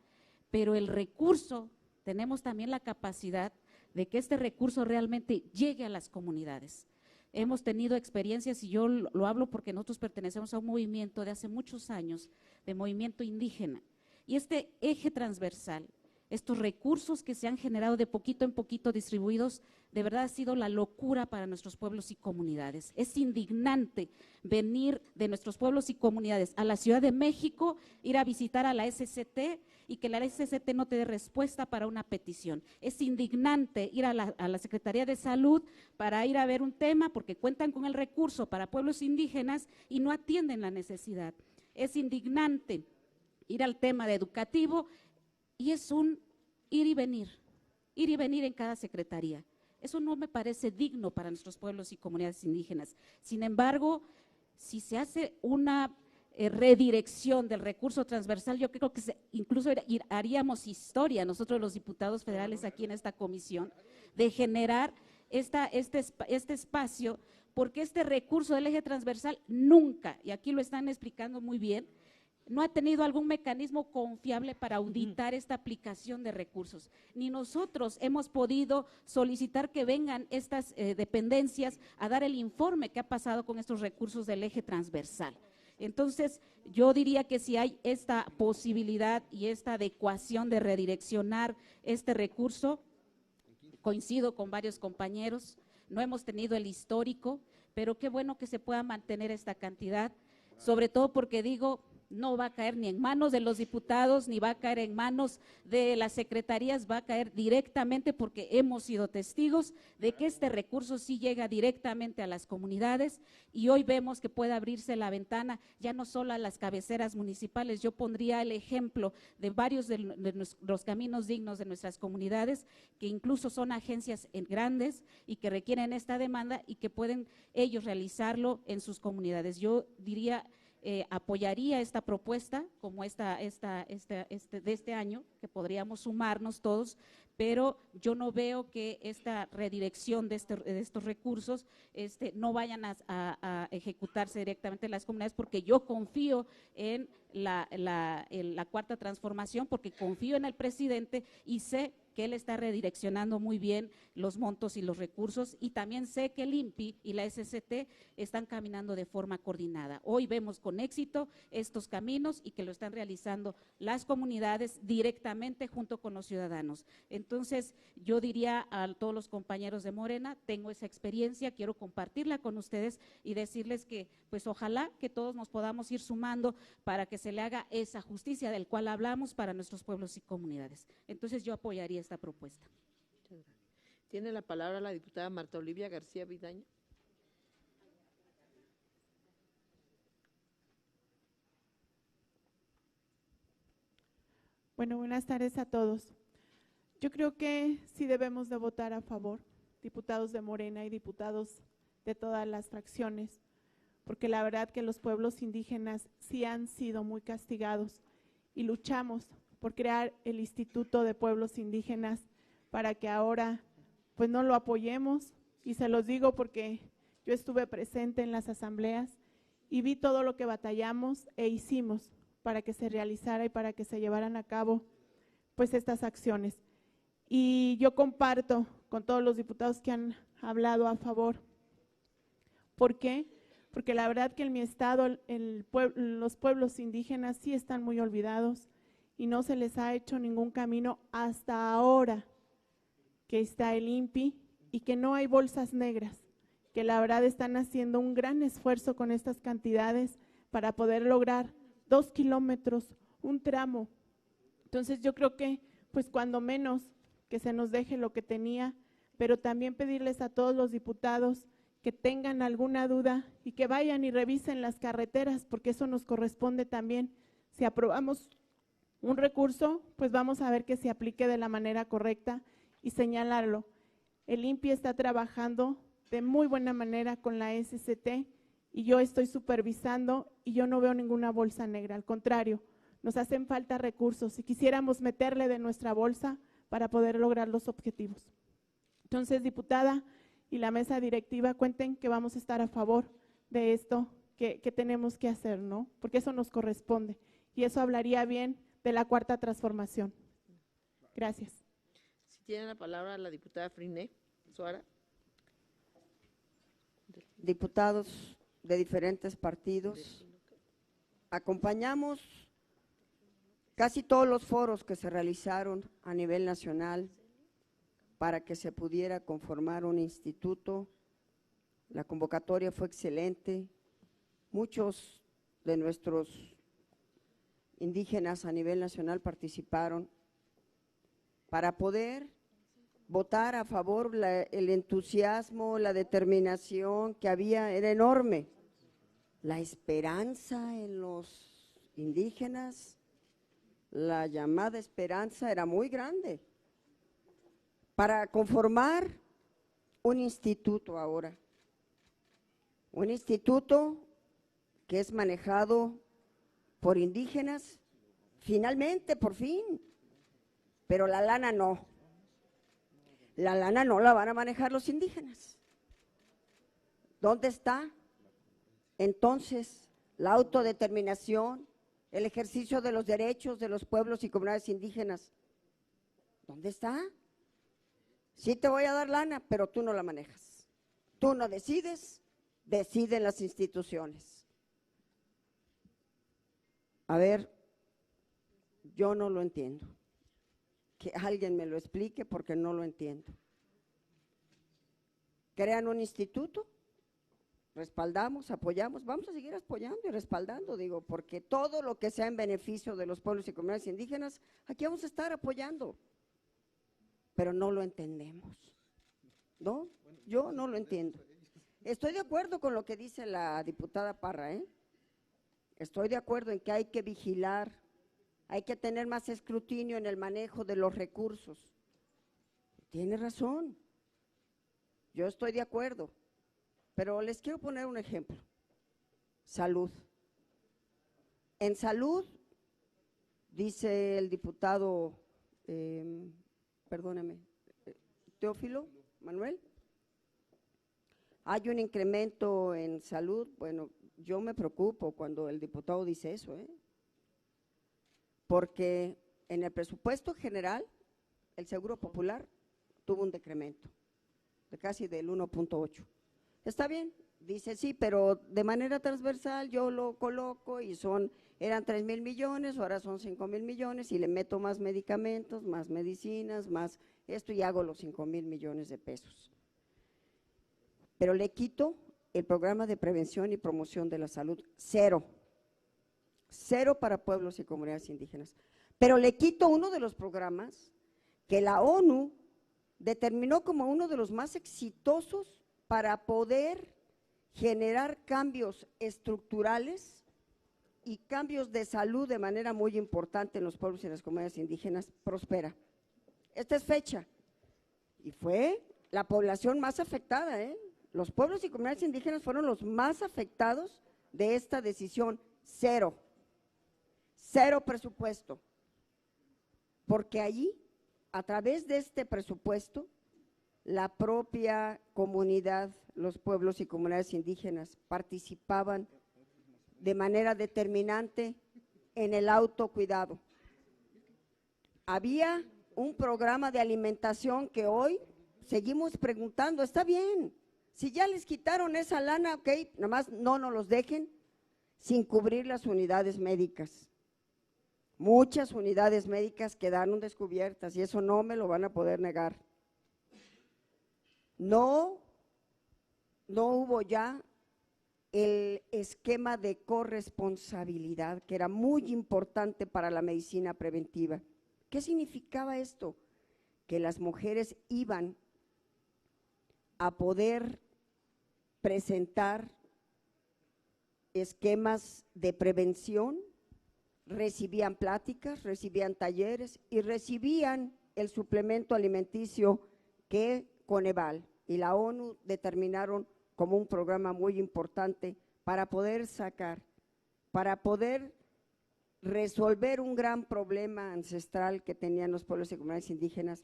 pero el recurso, tenemos también la capacidad de que este recurso realmente llegue a las comunidades. Hemos tenido experiencias, y yo lo hablo porque nosotros pertenecemos a un movimiento de hace muchos años, de movimiento indígena, y este eje transversal, estos recursos que se han generado de poquito en poquito distribuidos, de verdad ha sido la locura para nuestros pueblos y comunidades. Es indignante venir de nuestros pueblos y comunidades a la Ciudad de México, ir a visitar a la SCT y que la SCT no te dé respuesta para una petición. Es indignante ir a la Secretaría de Salud para ir a ver un tema porque cuentan con el recurso para pueblos indígenas y no atienden la necesidad. Es indignante ir al tema de educativo y es un ir y venir en cada secretaría. Eso no me parece digno para nuestros pueblos y comunidades indígenas. Sin embargo, si se hace una redirección del recurso transversal, yo creo que incluso haríamos historia nosotros los diputados federales aquí en esta comisión de generar este espacio, porque este recurso del eje transversal nunca, y aquí lo están explicando muy bien, no ha tenido algún mecanismo confiable para auditar esta aplicación de recursos. Ni nosotros hemos podido solicitar que vengan estas dependencias a dar el informe que ha pasado con estos recursos del eje transversal. Entonces, yo diría que si hay esta posibilidad y esta adecuación de redireccionar este recurso, coincido con varios compañeros, no hemos tenido el histórico, pero qué bueno que se pueda mantener esta cantidad, sobre todo porque digo, no va a caer ni en manos de los diputados, ni va a caer en manos de las secretarías, va a caer directamente porque hemos sido testigos de que este recurso sí llega directamente a las comunidades y hoy vemos que puede abrirse la ventana ya no solo a las cabeceras municipales. Yo pondría el ejemplo de varios de los caminos dignos de nuestras comunidades, que incluso son agencias grandes y que requieren esta demanda y que pueden ellos realizarlo en sus comunidades. Yo diría… apoyaría esta propuesta como de este año, que podríamos sumarnos todos, pero yo no veo que esta redirección de estos recursos no vayan a ejecutarse directamente en las comunidades, porque yo confío en la cuarta transformación, porque confío en el presidente y sé que él está redireccionando muy bien los montos y los recursos, y también sé que el INPI y la SCT están caminando de forma coordinada. Hoy vemos con éxito estos caminos y que lo están realizando las comunidades directamente junto con los ciudadanos. Entonces, yo diría a todos los compañeros de Morena, tengo esa experiencia, quiero compartirla con ustedes y decirles que pues ojalá que todos nos podamos ir sumando para que se le haga esa justicia del cual hablamos para nuestros pueblos y comunidades. Entonces, yo apoyaría esta propuesta. Tiene la palabra la diputada Marta Olivia García Vidaña. Bueno, buenas tardes a todos. Yo creo que sí debemos de votar a favor, diputados de Morena y diputados de todas las fracciones, porque la verdad que los pueblos indígenas sí han sido muy castigados y luchamos por crear el Instituto de Pueblos Indígenas para que ahora pues no lo apoyemos, y se los digo porque yo estuve presente en las asambleas y vi todo lo que batallamos e hicimos para que se realizara y para que se llevaran a cabo pues estas acciones. Y yo comparto con todos los diputados que han hablado a favor. ¿Por qué? Porque la verdad que en mi estado los pueblos indígenas sí están muy olvidados y no se les ha hecho ningún camino hasta ahora que está el INPI y que no hay bolsas negras, que la verdad están haciendo un gran esfuerzo con estas cantidades para poder lograr 2 kilómetros, un tramo. Entonces yo creo que pues cuando menos que se nos deje lo que tenía, pero también pedirles a todos los diputados que tengan alguna duda y que vayan y revisen las carreteras, porque eso nos corresponde también. Si aprobamos un recurso, pues vamos a ver que se aplique de la manera correcta y señalarlo. El INPI está trabajando de muy buena manera con la SCT y yo estoy supervisando y yo no veo ninguna bolsa negra, al contrario, nos hacen falta recursos y quisiéramos meterle de nuestra bolsa para poder lograr los objetivos. Entonces, diputada y la mesa directiva, cuenten que vamos a estar a favor de esto que tenemos que hacer, ¿no? Porque eso nos corresponde y eso hablaría bien de la cuarta transformación. Gracias. Si tiene la palabra la diputada Friné Suara. Diputados de diferentes partidos, acompañamos casi todos los foros que se realizaron a nivel nacional para que se pudiera conformar un instituto. La convocatoria fue excelente, muchos de nuestros indígenas a nivel nacional participaron para poder votar a favor. El entusiasmo, la determinación que había era enorme, la esperanza en los indígenas, la llamada esperanza era muy grande para conformar un instituto ahora, un instituto que es manejado por indígenas, finalmente, por fin, pero la lana no. La lana no la van a manejar los indígenas. ¿Dónde está entonces la autodeterminación, el ejercicio de los derechos de los pueblos y comunidades indígenas? ¿Dónde está? Sí te voy a dar lana, pero tú no la manejas. Tú no decides, deciden las instituciones. A ver, yo no lo entiendo. Que alguien me lo explique porque no lo entiendo. Crean un instituto, respaldamos, apoyamos, vamos a seguir apoyando y respaldando, digo, porque todo lo que sea en beneficio de los pueblos y comunidades indígenas, aquí vamos a estar apoyando, pero no lo entendemos, ¿no? Yo no lo entiendo. Estoy de acuerdo con lo que dice la diputada Parra, ¿eh? Estoy de acuerdo en que hay que vigilar, hay que tener más escrutinio en el manejo de los recursos. Tiene razón, yo estoy de acuerdo, pero les quiero poner un ejemplo. Salud. En salud, dice el diputado, perdóname, Teófilo Manuel, hay un incremento en salud. Bueno, yo me preocupo cuando el diputado dice eso, porque en el presupuesto general el Seguro Popular tuvo un decremento de casi del 1.8. Está bien, dice sí, pero de manera transversal yo lo coloco y eran 3,000 millones, ahora son 5,000 millones y le meto más medicamentos, más medicinas, más esto y hago los 5,000 millones de pesos. Pero le quito el programa de prevención y promoción de la salud, cero para pueblos y comunidades indígenas. Pero le quito uno de los programas que la ONU determinó como uno de los más exitosos para poder generar cambios estructurales y cambios de salud de manera muy importante en los pueblos y en las comunidades indígenas. Prospera. Esta es fecha y fue la población más afectada, Los pueblos y comunidades indígenas fueron los más afectados de esta decisión. Cero presupuesto, porque allí, a través de este presupuesto, la propia comunidad, los pueblos y comunidades indígenas participaban de manera determinante en el autocuidado. Había un programa de alimentación que hoy seguimos preguntando, está bien, si ya les quitaron esa lana, ok, nada más no nos los dejen sin cubrir las unidades médicas. Muchas unidades médicas quedaron descubiertas y eso no me lo van a poder negar. No hubo ya el esquema de corresponsabilidad, que era muy importante para la medicina preventiva. ¿Qué significaba esto? Que las mujeres iban a poder presentar esquemas de prevención, recibían pláticas, recibían talleres y recibían el suplemento alimenticio que Coneval y la ONU determinaron como un programa muy importante para poder sacar, para poder resolver un gran problema ancestral que tenían los pueblos y comunidades indígenas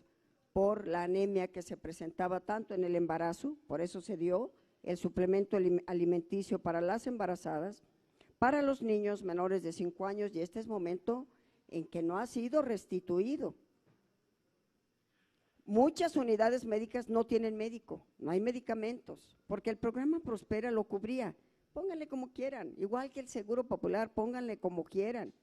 por la anemia que se presentaba tanto en el embarazo, por eso se dio el suplemento alimenticio para las embarazadas, para los niños menores de 5 años, y este es momento en que no ha sido restituido. Muchas unidades médicas no tienen médico, no hay medicamentos, porque el programa Prospera lo cubría. Pónganle como quieran, igual que el Seguro Popular, pónganle como quieran.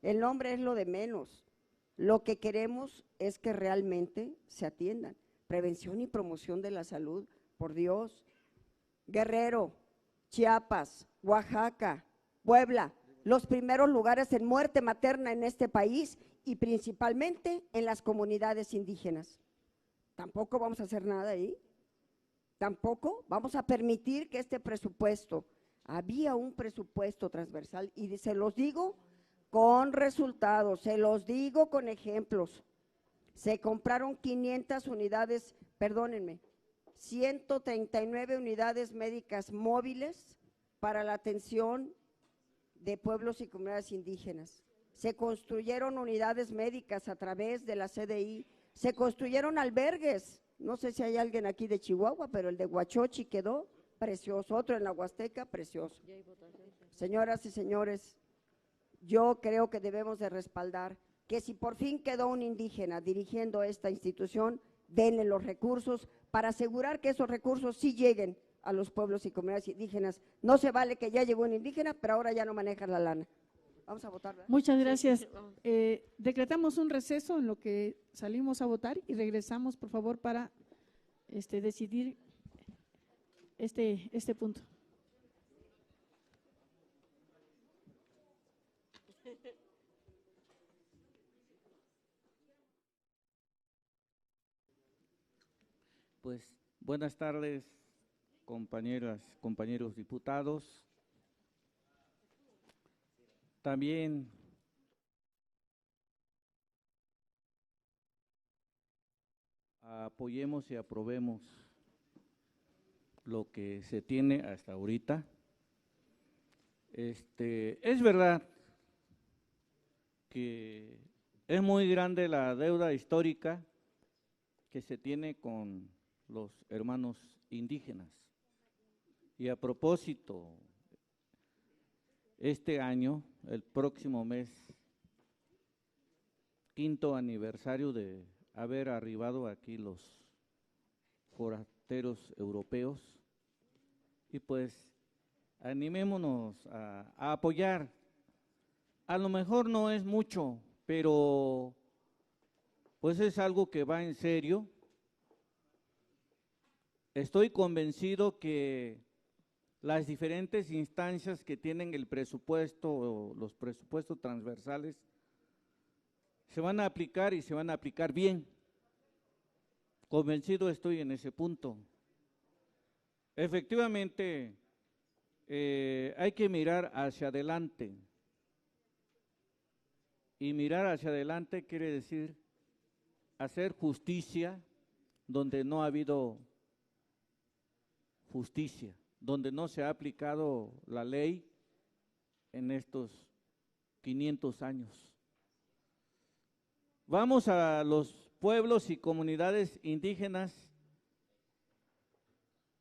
El nombre es lo de menos. Lo que queremos es que realmente se atiendan. Prevención y promoción de la salud, por Dios. Guerrero, Chiapas, Oaxaca, Puebla, los primeros lugares en muerte materna en este país y principalmente en las comunidades indígenas. Tampoco vamos a hacer nada ahí, tampoco vamos a permitir que este presupuesto, había un presupuesto transversal y se los digo con resultados, se los digo con ejemplos, se compraron 500 unidades, perdónenme, 139 unidades médicas móviles para la atención de pueblos y comunidades indígenas, se construyeron unidades médicas a través de la CDI, se construyeron albergues, no sé si hay alguien aquí de Chihuahua, pero el de Huachochi quedó precioso, otro en la Huasteca, precioso. Señoras y señores, yo creo que debemos de respaldar que si por fin quedó un indígena dirigiendo esta institución, denle los recursos para asegurar que esos recursos sí lleguen a los pueblos y comunidades indígenas. No se vale que ya llegó un indígena, pero ahora ya no maneja la lana. Vamos a votar, ¿verdad? Muchas gracias. Decretamos un receso en lo que salimos a votar y regresamos, por favor, para decidir este punto. Pues buenas tardes, compañeras, compañeros diputados. También apoyemos y aprobemos lo que se tiene hasta ahorita. Es verdad que es muy grande la deuda histórica que se tiene con los hermanos indígenas. Y a propósito, este año, el próximo mes, 5º aniversario de haber arribado aquí los forasteros europeos, y pues animémonos a apoyar. A lo mejor no es mucho, pero pues es algo que va en serio. Estoy convencido que las diferentes instancias que tienen el presupuesto o los presupuestos transversales se van a aplicar y se van a aplicar bien. Convencido estoy en ese punto. Efectivamente, hay que mirar hacia adelante. Y mirar hacia adelante quiere decir hacer justicia donde no ha habido justicia, donde no se ha aplicado la ley en estos 500 años. Vamos a los pueblos y comunidades indígenas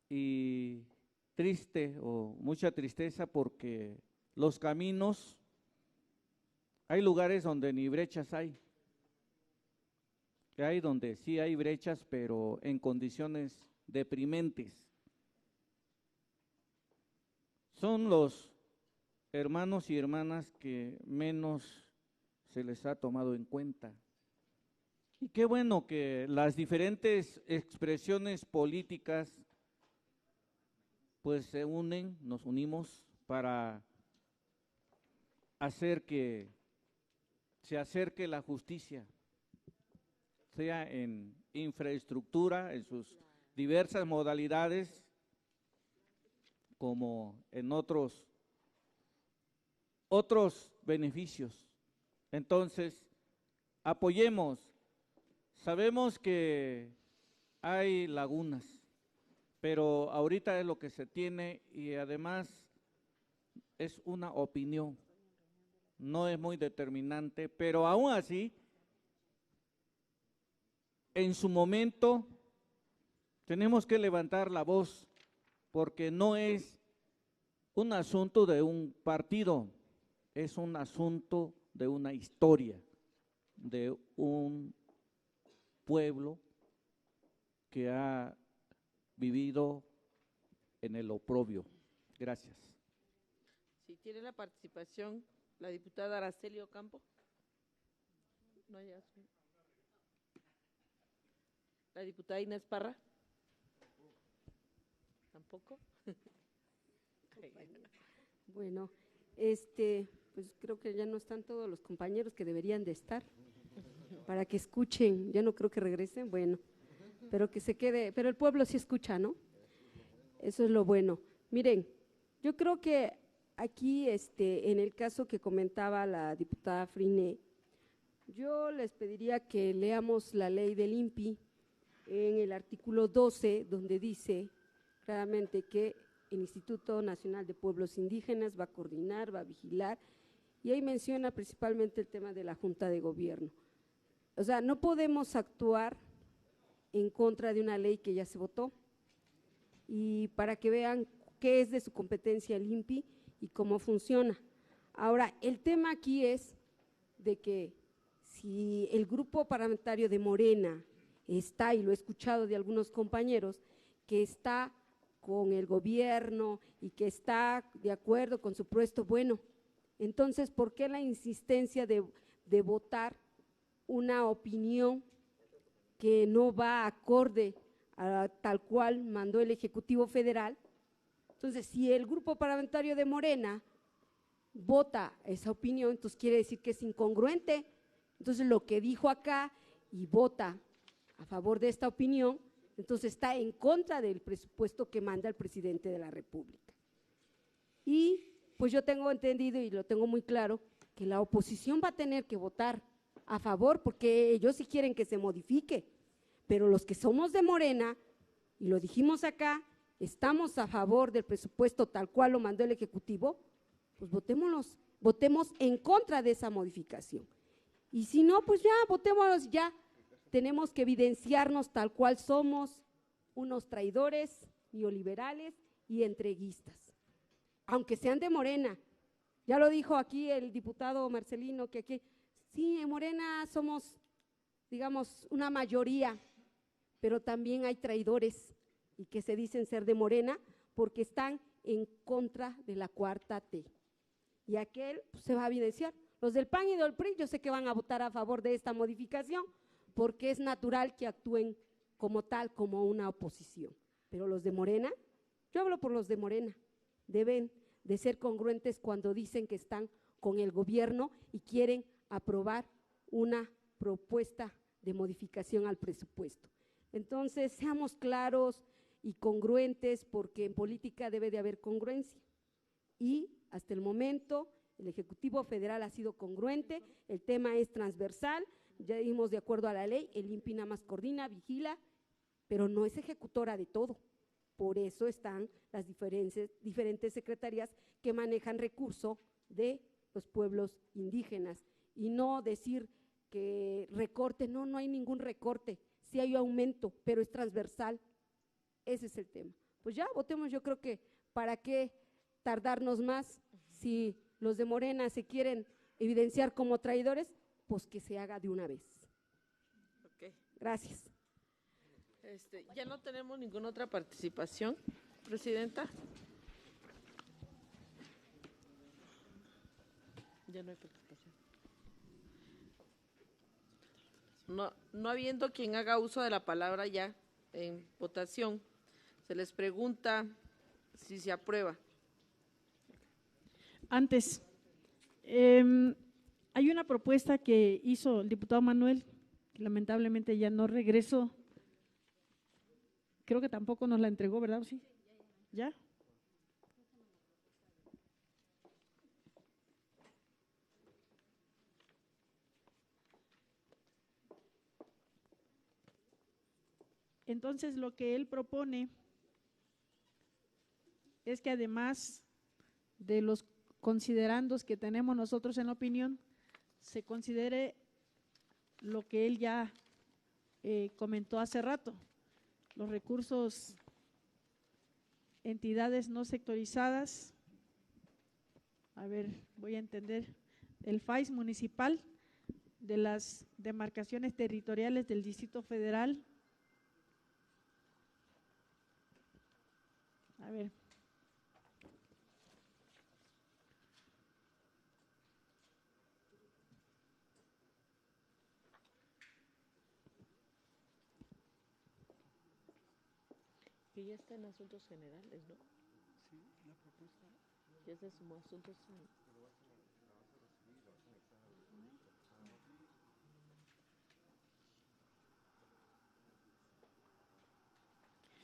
y triste o mucha tristeza porque los caminos Hay lugares donde ni brechas hay. Hay donde sí hay brechas, pero en condiciones deprimentes. Son los hermanos y hermanas que menos se les ha tomado en cuenta. Y qué bueno que las diferentes expresiones políticas pues se unen, nos unimos para hacer que se acerque la justicia, sea en infraestructura, en sus diversas modalidades, como en otros beneficios. Entonces, apoyemos. Sabemos que hay lagunas, pero ahorita es lo que se tiene y además es una opinión, no es muy determinante, pero aún así, en su momento, tenemos que levantar la voz, porque no es un asunto de un partido, es un asunto de una historia, de un pueblo que ha vivido en el oprobio. Gracias. Sí, tiene la participación la diputada Araceli Ocampo. No hay la diputada Inés Parra. ¿Tampoco? Bueno, pues creo que ya no están todos los compañeros que deberían de estar para que escuchen. Ya no creo que regresen, bueno, pero que se quede, pero el pueblo sí escucha, ¿no? Eso es lo bueno. Miren, yo creo que aquí, en el caso que comentaba la diputada Friné, yo les pediría que leamos la ley del INPI en el artículo 12, donde dice claramente que el Instituto Nacional de Pueblos Indígenas va a coordinar, va a vigilar, y ahí menciona principalmente el tema de la Junta de Gobierno. O sea, no podemos actuar en contra de una ley que ya se votó, y para que vean qué es de su competencia el INPI y cómo funciona. Ahora, el tema aquí es de que si el grupo parlamentario de Morena está, y lo he escuchado de algunos compañeros, que está con el gobierno y que está de acuerdo con su proyecto, bueno, entonces, ¿por qué la insistencia de votar una opinión que no va acorde a tal cual mandó el Ejecutivo Federal? Entonces, si el grupo parlamentario de Morena vota esa opinión, entonces quiere decir que es incongruente. Entonces, lo que dijo acá y vota a favor de esta opinión, entonces está en contra del presupuesto que manda el presidente de la República. Y pues yo tengo entendido y lo tengo muy claro que la oposición va a tener que votar a favor, porque ellos sí quieren que se modifique, pero los que somos de Morena, y lo dijimos acá, estamos a favor del presupuesto tal cual lo mandó el Ejecutivo, pues votemos en contra de esa modificación. Y si no, pues ya, votémonos ya. Tenemos que evidenciarnos tal cual somos, unos traidores, neoliberales y entreguistas, aunque sean de Morena. Ya lo dijo aquí el diputado Marcelino, que aquí, sí, en Morena somos, digamos, una mayoría, pero también hay traidores y que se dicen ser de Morena porque están en contra de la cuarta T. Y aquel pues, se va a evidenciar. Los del PAN y del PRI yo sé que van a votar a favor de esta modificación porque es natural que actúen como tal, como una oposición. Pero los de Morena, yo hablo por los de Morena, deben de ser congruentes cuando dicen que están con el gobierno y quieren aprobar una propuesta de modificación al presupuesto. Entonces, seamos claros y congruentes, porque en política debe de haber congruencia. Y hasta el momento el Ejecutivo Federal ha sido congruente, el tema es transversal, ya dijimos de acuerdo a la ley, el INPI nada más coordina, vigila, pero no es ejecutora de todo. Por eso están las diferentes secretarías que manejan recursos de los pueblos indígenas, y no decir que recorte, no hay ningún recorte, sí hay aumento, pero es transversal, ese es el tema. Pues ya votemos, yo creo que para qué tardarnos más, si los de Morena se quieren evidenciar como traidores, pues que se haga de una vez. Ok. Gracias. Ya no tenemos ninguna otra participación, Presidenta. Ya no hay participación. No habiendo quien haga uso de la palabra ya en votación, se les pregunta si se aprueba. Antes, hay una propuesta que hizo el diputado Manuel, que lamentablemente ya no regresó. Creo que tampoco nos la entregó, ¿verdad? ¿Sí? ¿Ya? Entonces, lo que él propone es que además de los considerandos que tenemos nosotros en la opinión, se considere lo que él ya comentó hace rato, los recursos, entidades no sectorizadas, a ver, voy a entender, el FAIS municipal, de las demarcaciones territoriales del Distrito Federal, a ver. Que ya está en asuntos generales, ¿no? Sí, la propuesta. Ya se sumó a asuntos generales.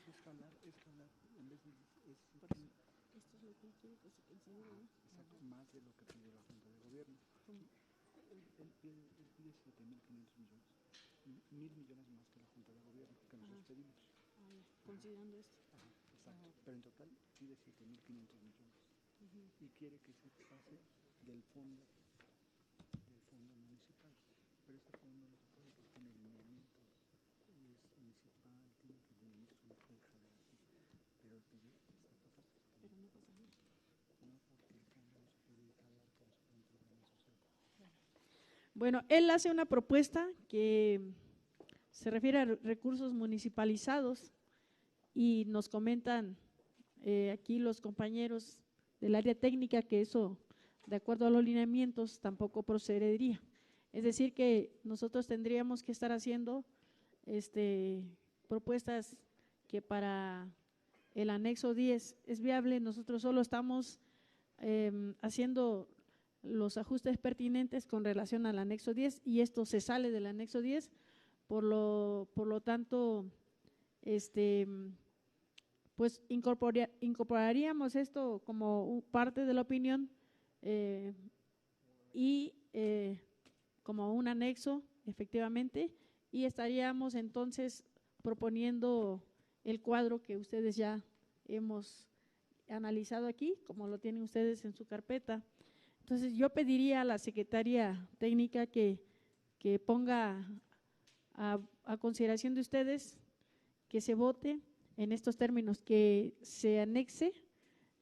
Escalar, en vez de… esto es lo que quiere que se considere, ¿no? Exacto, más de lo que pide la Junta de Gobierno. Él pide 7.500 millones, 1.000 millones más que la Junta de Gobierno, que nosotros pedimos. Considerando esto. Exacto, pero en total pide 7.500 millones y quiere que se pase del fondo municipal, pero este fondo no se puede porque tiene lineamientos, es municipal, tiene que lineamientos, no puede jalar así, pero el pide esta propuesta. Pero no pasa nada. No, porque el fondo no se puede jalar como si fuera un programa social. Bueno, él hace una propuesta que se refiere a recursos municipalizados y nos comentan aquí los compañeros del área técnica que eso, de acuerdo a los lineamientos, tampoco procedería. Es decir, que nosotros tendríamos que estar haciendo propuestas que para el anexo 10 es viable, nosotros solo estamos haciendo los ajustes pertinentes con relación al anexo 10 y esto se sale del anexo 10, por lo tanto, pues incorporaríamos esto como parte de la opinión y como un anexo, efectivamente, y estaríamos entonces proponiendo el cuadro que ustedes ya hemos analizado aquí, como lo tienen ustedes en su carpeta. Entonces, yo pediría a la secretaria técnica que ponga a consideración de ustedes que se vote en estos términos, que se anexe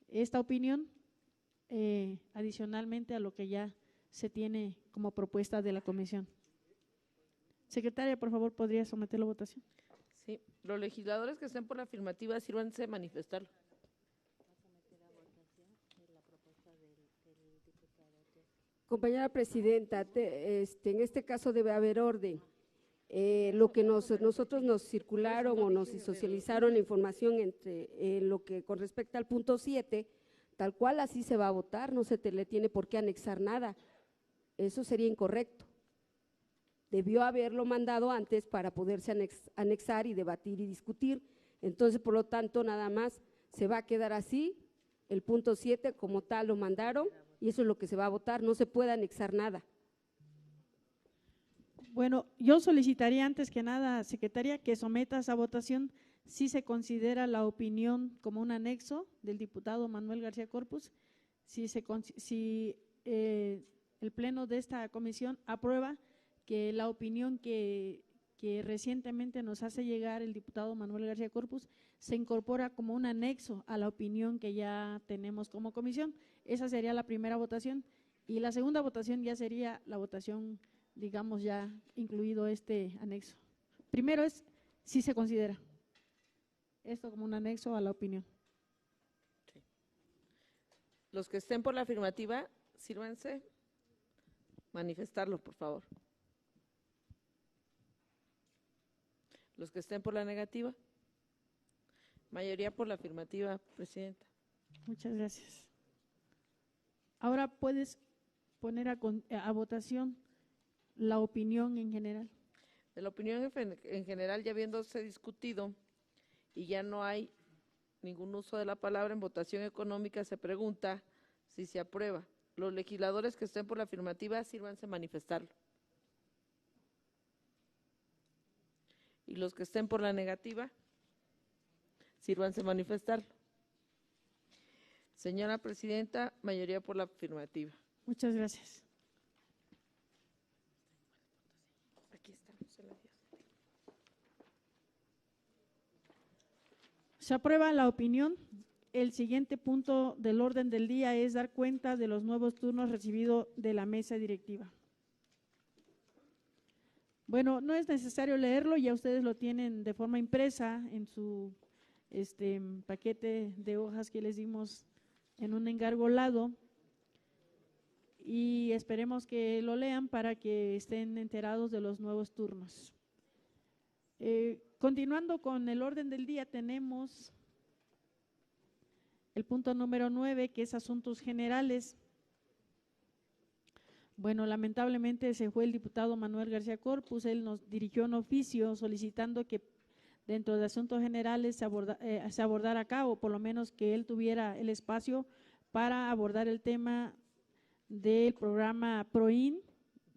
esta opinión adicionalmente a lo que ya se tiene como propuesta de la comisión. Secretaria, por favor, ¿podría someterlo a votación? Sí, los legisladores que estén por la afirmativa, sírvanse de manifestarlo. Compañera presidenta, en este caso debe haber orden. Lo que nosotros nos circularon o nos socializaron la información entre lo que con respecto al punto 7, tal cual así se va a votar, no se le tiene por qué anexar nada. Eso sería incorrecto. Debió haberlo mandado antes para poderse anexar y debatir y discutir. Entonces, por lo tanto, nada más se va a quedar así, el punto 7 como tal lo mandaron y eso es lo que se va a votar, no se puede anexar nada. Bueno, yo solicitaría antes que nada, secretaria, que someta a esa votación si se considera la opinión como un anexo del diputado Manuel García Corpus, si el pleno de esta comisión aprueba que la opinión que recientemente nos hace llegar el diputado Manuel García Corpus se incorpora como un anexo a la opinión que ya tenemos como comisión. Esa sería la primera votación Y la segunda votación ya sería la votación, digamos, ya incluido este anexo. Primero es si se considera esto como un anexo a la opinión. Sí. Los que estén por la afirmativa, sírvanse manifestarlo, por favor. Los que estén por la negativa, mayoría por la afirmativa, Presidenta. Muchas gracias. Ahora puedes poner a votación la opinión en general. De la opinión en general, ya habiéndose discutido y ya no hay ningún uso de la palabra en votación económica, se pregunta si se aprueba. Los legisladores que estén por la afirmativa, sírvanse manifestarlo. Y los que estén por la negativa, sírvanse manifestarlo. Señora Presidenta, mayoría por la afirmativa. Muchas gracias. Aquí estamos en la diapositiva. Se aprueba la opinión. El siguiente punto del orden del día es dar cuenta de los nuevos turnos recibidos de la mesa directiva. Bueno, no es necesario leerlo, ya ustedes lo tienen de forma impresa en su paquete de hojas que les dimos en un engargolado, y esperemos que lo lean para que estén enterados de los nuevos turnos. Continuando con el orden del día, tenemos el punto número 9, que es asuntos generales. Bueno, lamentablemente se fue el diputado Manuel García Corpus. Él nos dirigió un oficio solicitando que dentro de asuntos generales se abordara acá, o por lo menos que él tuviera el espacio para abordar el tema del programa PROIN,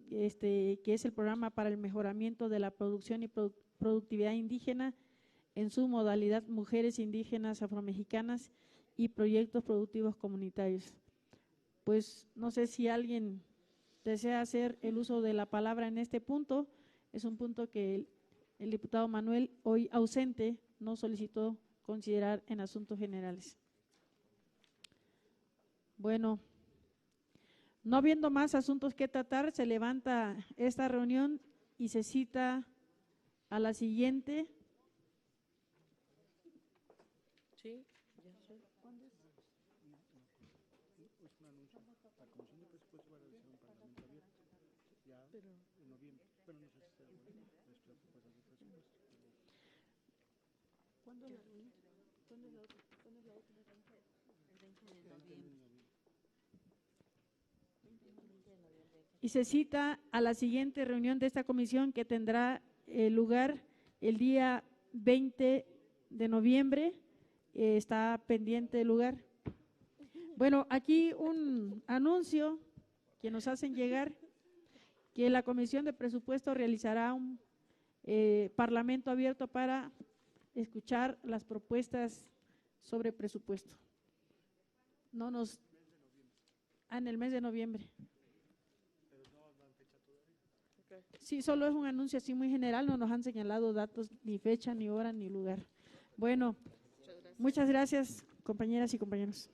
que es el programa para el mejoramiento de la producción y productividad indígena en su modalidad mujeres indígenas afromexicanas y proyectos productivos comunitarios. Pues no sé si alguien desea hacer el uso de la palabra en este punto. Es un punto que el diputado Manuel, hoy ausente, no solicitó considerar en asuntos generales. Bueno, no habiendo más asuntos que tratar, se levanta esta reunión y se cita a la siguiente. Sí, ya sé. ¿Cuándo es? Es un anuncio. La Comisión de Presupuestos va a realizar un parlamento abierto ya en noviembre. Bueno, no sé si será bueno, nuestra propuesta de presupuesto. ¿Cuándo es la reunión? ¿Cuándo es la otra? ¿Cuándo es la otra? El 20 de noviembre. Y se cita a la siguiente reunión de esta comisión, que tendrá lugar el día 20 de noviembre. Está pendiente el lugar. Bueno, aquí un anuncio que nos hacen llegar, que la Comisión de Presupuesto realizará un parlamento abierto para escuchar las propuestas sobre presupuesto. En el mes de noviembre. Sí, solo es un anuncio así muy general, no nos han señalado datos, ni fecha, ni hora, ni lugar. Bueno, muchas gracias, compañeras y compañeros.